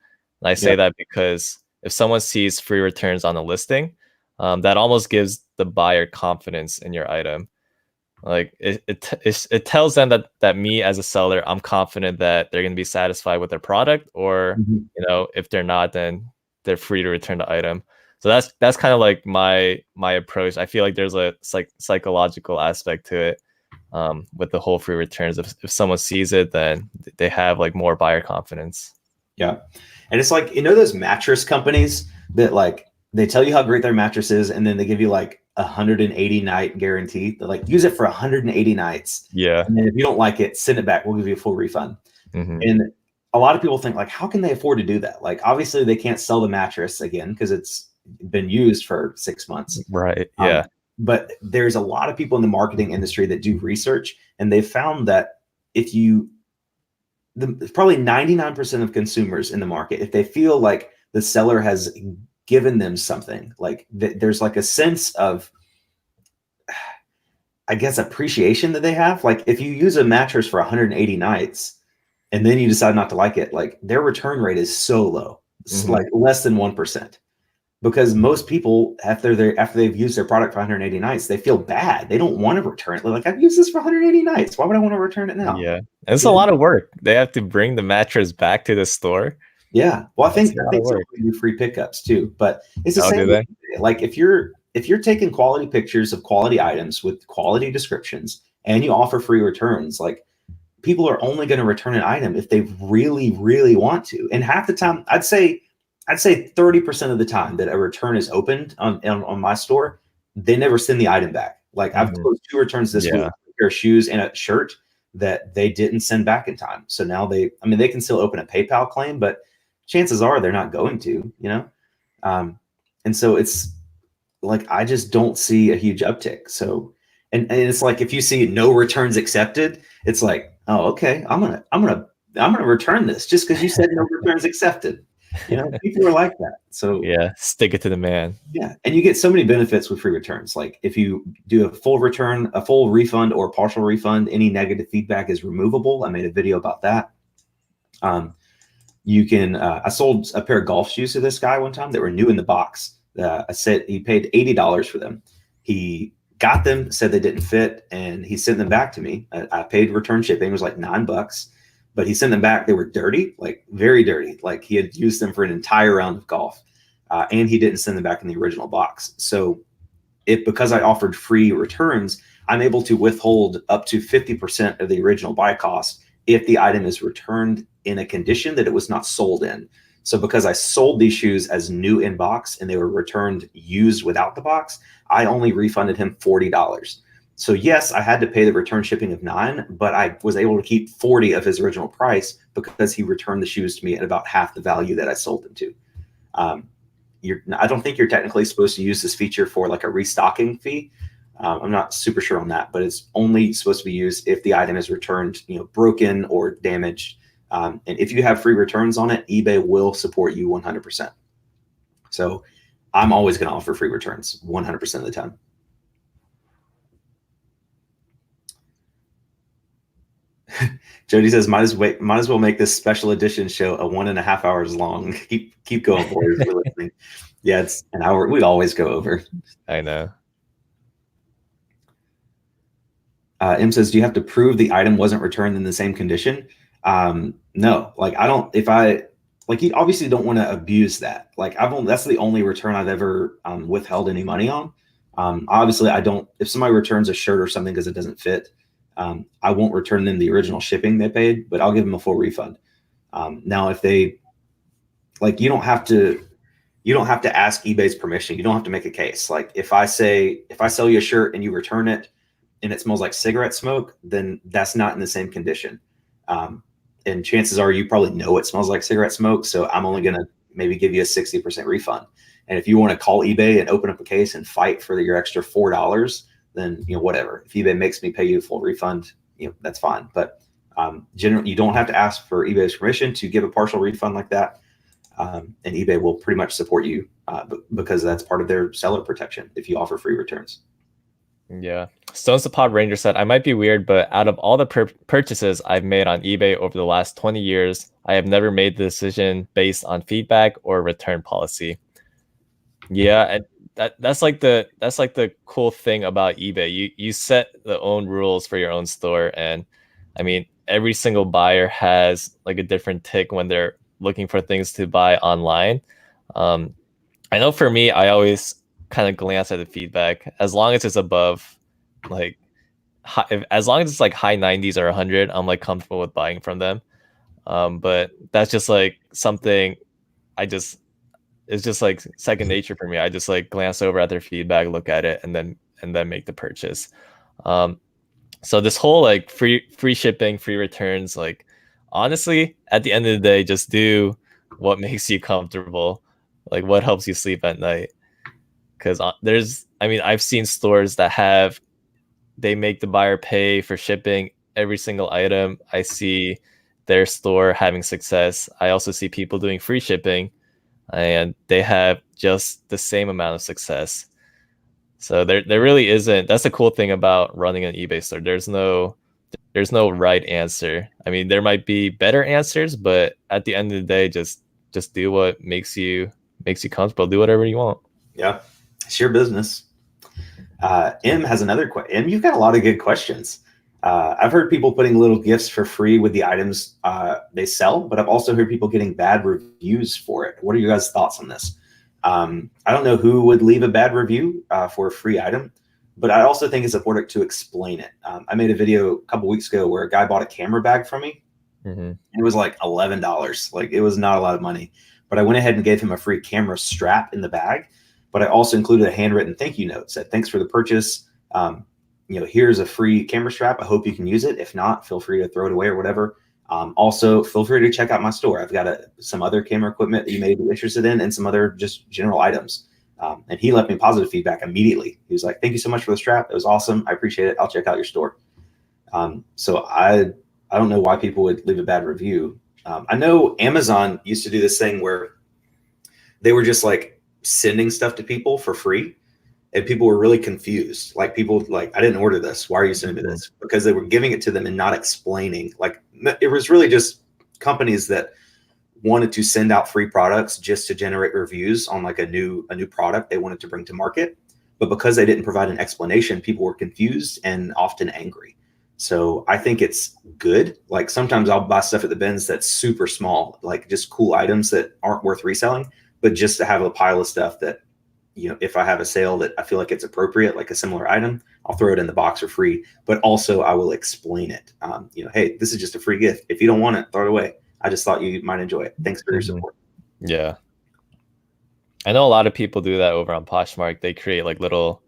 And I Yeah. say that because if someone sees free returns on a listing, that almost gives the buyer confidence in your item. Like it tells them that me as a seller, I'm confident that they're going to be satisfied with their product, or Mhm. if they're not, then they're free to return the item. So that's kind of like my approach. I feel like there's a psychological aspect to it, with the whole free returns. If someone sees it, then they have like more buyer confidence. Yeah. And it's like, those mattress companies that like they tell you how great their mattress is, and then they give you like 180 night guarantee. They're like, use it for 180 nights. Yeah. And then if you don't like it, send it back. We'll give you a full refund. Hmm. And a lot of people think like, how can they afford to do that? Like, obviously they can't sell the mattress again because it's been used for 6 months. Right. Um, Yeah. but there's a lot of people in the marketing industry that do research, and they found that if you probably 99% of consumers in the market, if they feel like the seller has given them something, like there's like a sense of, I guess, appreciation that they have. Like if you use a mattress for 180 nights and then you decide not to like it, like their return rate is so low. It's Hmm. like less than 1%. because most people after they've used their product for 180 nights, they feel bad. They don't want to return it. They're like, I've used this for 180 nights. Why would I want to return it now? Yeah, and it's a You know? lot of work. They have to bring the mattress back to the store. Yeah. Well, That's a I lot of think some work. do free pickups too, but it's the Oh, do same. they? Like if you're taking quality pictures of quality items with quality descriptions and you offer free returns, like people are only going to return an item if they really, really want to. And half the time, I'd say 30% of the time that a return is opened on my store, they never send the item back. Like I've Mhm. closed 2 returns this week, Yeah, a pair of shoes and a shirt that they didn't send back in time. So now I mean, they can still open a PayPal claim, but chances are they're not going to, you know? Um, and so it's like, I just don't see a huge uptick. So, and it's like, if you see no returns accepted, it's like, oh, okay, I'm gonna return this just because you said no returns accepted. You know, people are like that. So yeah. Stick it to the man. yeah, and you get so many benefits with free returns. Like if you do a full return, a full refund or partial refund, any negative feedback is removable. I made a video about that. Um, you can I sold a pair of golf shoes to this guy one time that were new in the box. I said he paid $80 for them. He got them, said they didn't fit, and he sent them back to me. I paid return shipping. It was like $9, but he sent them back. They were dirty, like very dirty, like he had used them for an entire round of golf, and he didn't send them back in the original box. So if, because I offered free returns, I'm able to withhold up to 50% of the original buy cost if the item is returned in a condition that it was not sold in. So because I sold these shoes as new in box and they were returned used without the box, I only refunded him $40. So yes, I had to pay the return shipping of $9, but I was able to keep 40 of his original price because he returned the shoes to me at about half the value that I sold them to. I don't think you're technically supposed to use this feature for like a restocking fee. I'm not super sure on that, but it's only supposed to be used if the item is returned, you know, broken or damaged. And if you have free returns on it, eBay will support you 100%. So I'm always going to offer free returns 100% of the time. Jody says, might as well make this special edition show a 1.5 hours long. Keep going, boys. We're listening. Yeah, it's an hour. We always go over. I know. M says, do you have to prove the item wasn't returned in the same condition? No, like I don't. If I like, you obviously don't want to abuse that. Like that's the only return I've ever withheld any money on. Obviously, I don't. If somebody returns a shirt or something because it doesn't fit, I won't return them the original shipping they paid, but I'll give them a full refund. Now, if they like, you don't have to ask eBay's permission. You don't have to make a case. Like if I sell you a shirt and you return it and it smells like cigarette smoke, then that's not in the same condition. And chances are you probably know it smells like cigarette smoke. So I'm only going to maybe give you a 60% refund. And if you want to call eBay and open up a case and fight for your extra $4, then, you know, whatever. If eBay makes me pay you a full refund, you know, that's fine. But generally, you don't have to ask for eBay's permission to give a partial refund like that. And eBay will pretty much support you because that's part of their seller protection if you offer free returns. Yeah. Stones the Pod Ranger said, I might be weird, but out of all the purchases I've made on eBay over the last 20 years, I have never made the decision based on feedback or return policy. Yeah, and that's like the cool thing about eBay. You set the own rules for your own store, and I mean every single buyer has like a different tick when they're looking for things to buy online. I know for me, I always kind of glance at the feedback as long as it's above like as long as it's like high 90s or 100, I'm like comfortable with buying from them. But that's just like something I just it's just like second nature for me. I just like glance over at their feedback, look at it, and then make the purchase. So this whole like free shipping, free returns, like honestly, at the end of the day, just do what makes you comfortable, like what helps you sleep at night. Because I've seen stores that they make the buyer pay for shipping every single item. I see their store having success. I also see people doing free shipping and they have just the same amount of success. So there really isn't. That's the cool thing about running an eBay store. There's no right answer. I mean, there might be better answers, but at the end of the day, just do what makes you makes you comfortable, do whatever you want. Yeah, it's your business. M has another question. M, you've got a lot of good questions. I've heard people putting little gifts for free with the items they sell, but I've also heard people getting bad reviews for it. What are your guys' thoughts on this? I don't know who would leave a bad review for a free item, but I also think it's important to explain it. I made a video a couple weeks ago where a guy bought a camera bag from me. It was like $11. Like, it was not a lot of money, but I went ahead and gave him a free camera strap in the bag. But I also included a handwritten thank you note. Said, thanks for the purchase. Here's a free camera strap. I hope you can use it. If not, feel free to throw it away or whatever. Also, feel free to check out my store. I've got some other camera equipment that you may be interested in and some other just general items. And he left me positive feedback immediately. He was like, thank you so much for the strap. It was awesome. I appreciate it. I'll check out your store. So I don't know why people would leave a bad review. I know Amazon used to do this thing where they were just like sending stuff to people for free, and people were really confused. Like, people like, I didn't order this. Why are you sending me this? Because they were giving it to them and not explaining. Like, it was really just companies that wanted to send out free products just to generate reviews on like a new product they wanted to bring to market. But because they didn't provide an explanation, people were confused and often angry. So I think it's good. Like, sometimes I'll buy stuff at the bins that's super small, like just cool items that aren't worth reselling, but just to have a pile of stuff that, if I have a sale that I feel like it's appropriate, like a similar item, I'll throw it in the box for free. But also I will explain it. Hey, this is just a free gift. If you don't want it, throw it away. I just thought you might enjoy it. Thanks for your support. Yeah. I know a lot of people do that over on Poshmark. They create like little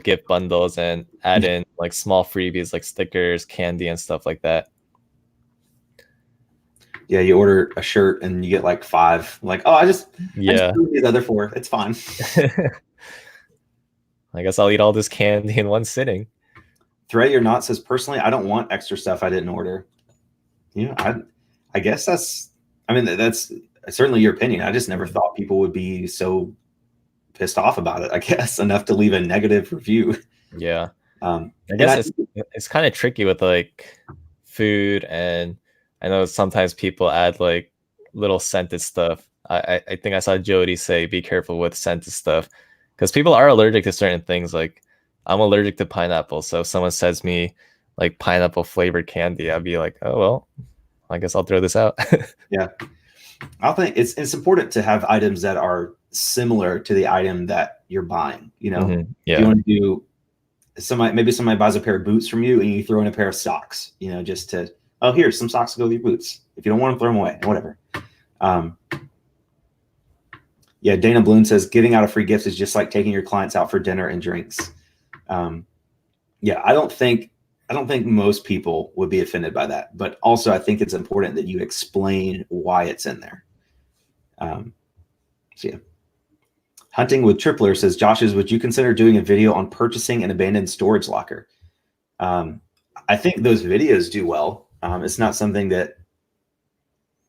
gift bundles and add in like small freebies like stickers, candy, and stuff like that. Yeah, you order a shirt and you get like 5. Like, oh, I just threw the other 4. It's fine. I guess I'll eat all this candy in one sitting. Thread or Not says, personally, I don't want extra stuff I didn't order. I guess that's certainly your opinion. I just never thought people would be so pissed off about it, I guess, enough to leave a negative review. Yeah. I guess it's kind of tricky with like food, and I know sometimes people add like little scented stuff. I think I saw Jody say, be careful with scented stuff, because people are allergic to certain things. Like, I'm allergic to pineapple. So if someone sends me like pineapple flavored candy, I'd be like, oh, well, I guess I'll throw this out. Yeah. I think it's important to have items that are similar to the item that you're buying. Yeah. If you want to do maybe somebody buys a pair of boots from you and you throw in a pair of socks, just to, oh, here's some socks to go with your boots. If you don't want to, throw them away, whatever. Yeah, Dana Bloom says, giving out a free gift is just like taking your clients out for dinner and drinks. Yeah, I don't think most people would be offended by that, but also I think it's important that you explain why it's in there. So yeah. Hunting with Tripler says, Josh's, would you consider doing a video on purchasing an abandoned storage locker? I think those videos do well. It's not something that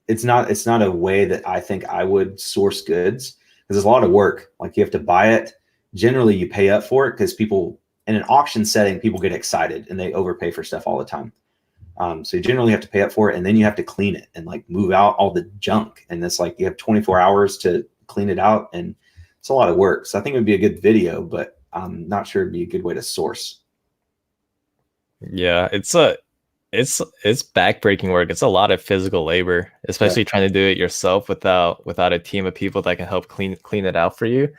it's not a way that I think I would source goods, because there's a lot of work. Like, you have to buy it. Generally, you pay up for it because people in an auction setting, people get excited and they overpay for stuff all the time. So you generally have to pay up for it, and then you have to clean it and like move out all the junk. And it's like you have 24 hours to clean it out, and it's a lot of work. So I think it would be a good video, but I'm not sure it'd be a good way to source. Yeah, it's backbreaking work. It's a lot of physical labor, especially trying to do it yourself without a team of people that can help clean it out for you.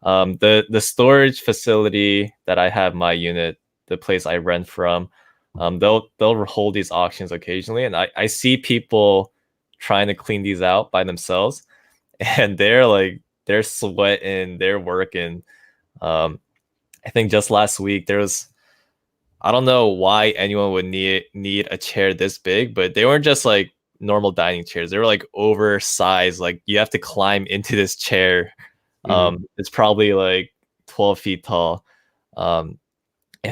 The storage facility that I have my unit, the place I rent from, they'll hold these auctions occasionally, and I see people trying to clean these out by themselves, and they're sweating, they're working. I think just last week there was, I don't know why anyone would need a chair this big, but they weren't just like normal dining chairs. They were like oversized. Like, you have to climb into this chair. It's probably like 12 feet tall. And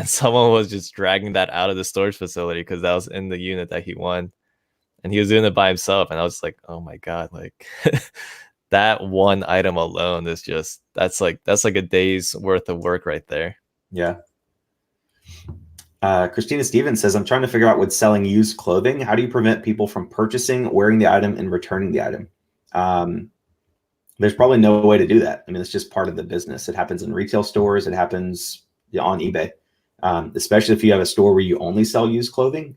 someone was just dragging that out of the storage facility because that was in the unit that he won. And he was doing it by himself. And I was like, oh my God, like that one item alone is just, that's like a day's worth of work right there. Yeah. Christina Stevens says, I'm trying to figure out with selling used clothing, how do you prevent people from purchasing, wearing the item, and returning the item? There's probably no way to do that. I mean, it's just part of the business. It happens in retail stores. It happens on eBay, especially if you have a store where you only sell used clothing.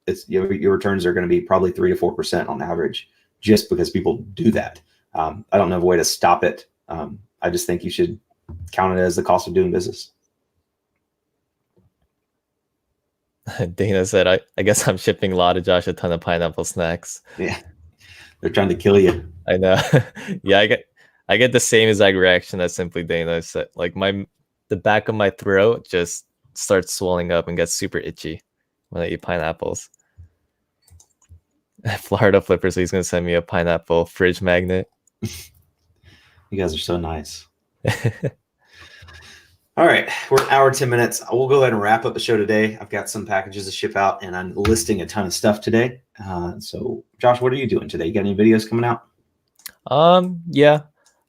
It's your returns are going to be probably 3 to 4% on average, just because people do that. I don't know of a way to stop it. I just think you should count it as the cost of doing business. Dana said, I guess I'm shipping a lot of Josh a ton of pineapple snacks. Yeah, they're trying to kill you. I know. Yeah, I get the same exact reaction as Simply Dana said. Like the back of my throat just starts swelling up and gets super itchy when I eat pineapples. Florida Flipper, so he's gonna send me a pineapple fridge magnet. You guys are so nice. All right, we're an hour, 10 minutes. We'll go ahead and wrap up the show today. I've got some packages to ship out, and I'm listing a ton of stuff today. So, Josh, what are you doing today? You got any videos coming out? Yeah,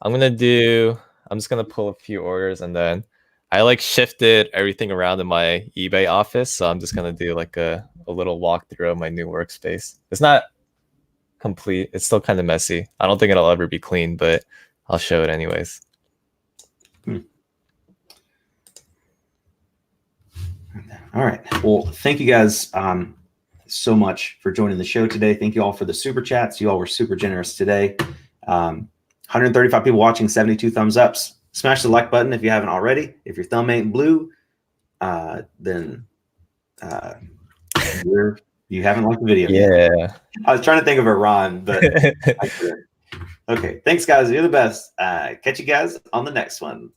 I'm just gonna pull a few orders, and then I like shifted everything around in my eBay office, so I'm just gonna do like a little walkthrough of my new workspace. It's not complete. It's still kind of messy. I don't think it'll ever be clean, but I'll show it anyways. All right. Well, thank you guys so much for joining the show today. Thank you all for the super chats. You all were super generous today. 135 people watching, 72 thumbs ups. Smash the like button if you haven't already. If your thumb ain't blue, then you haven't liked the video Yeah. yet. I was trying to think of a rhyme, but okay. Thanks, guys. You're the best. Catch you guys on the next one.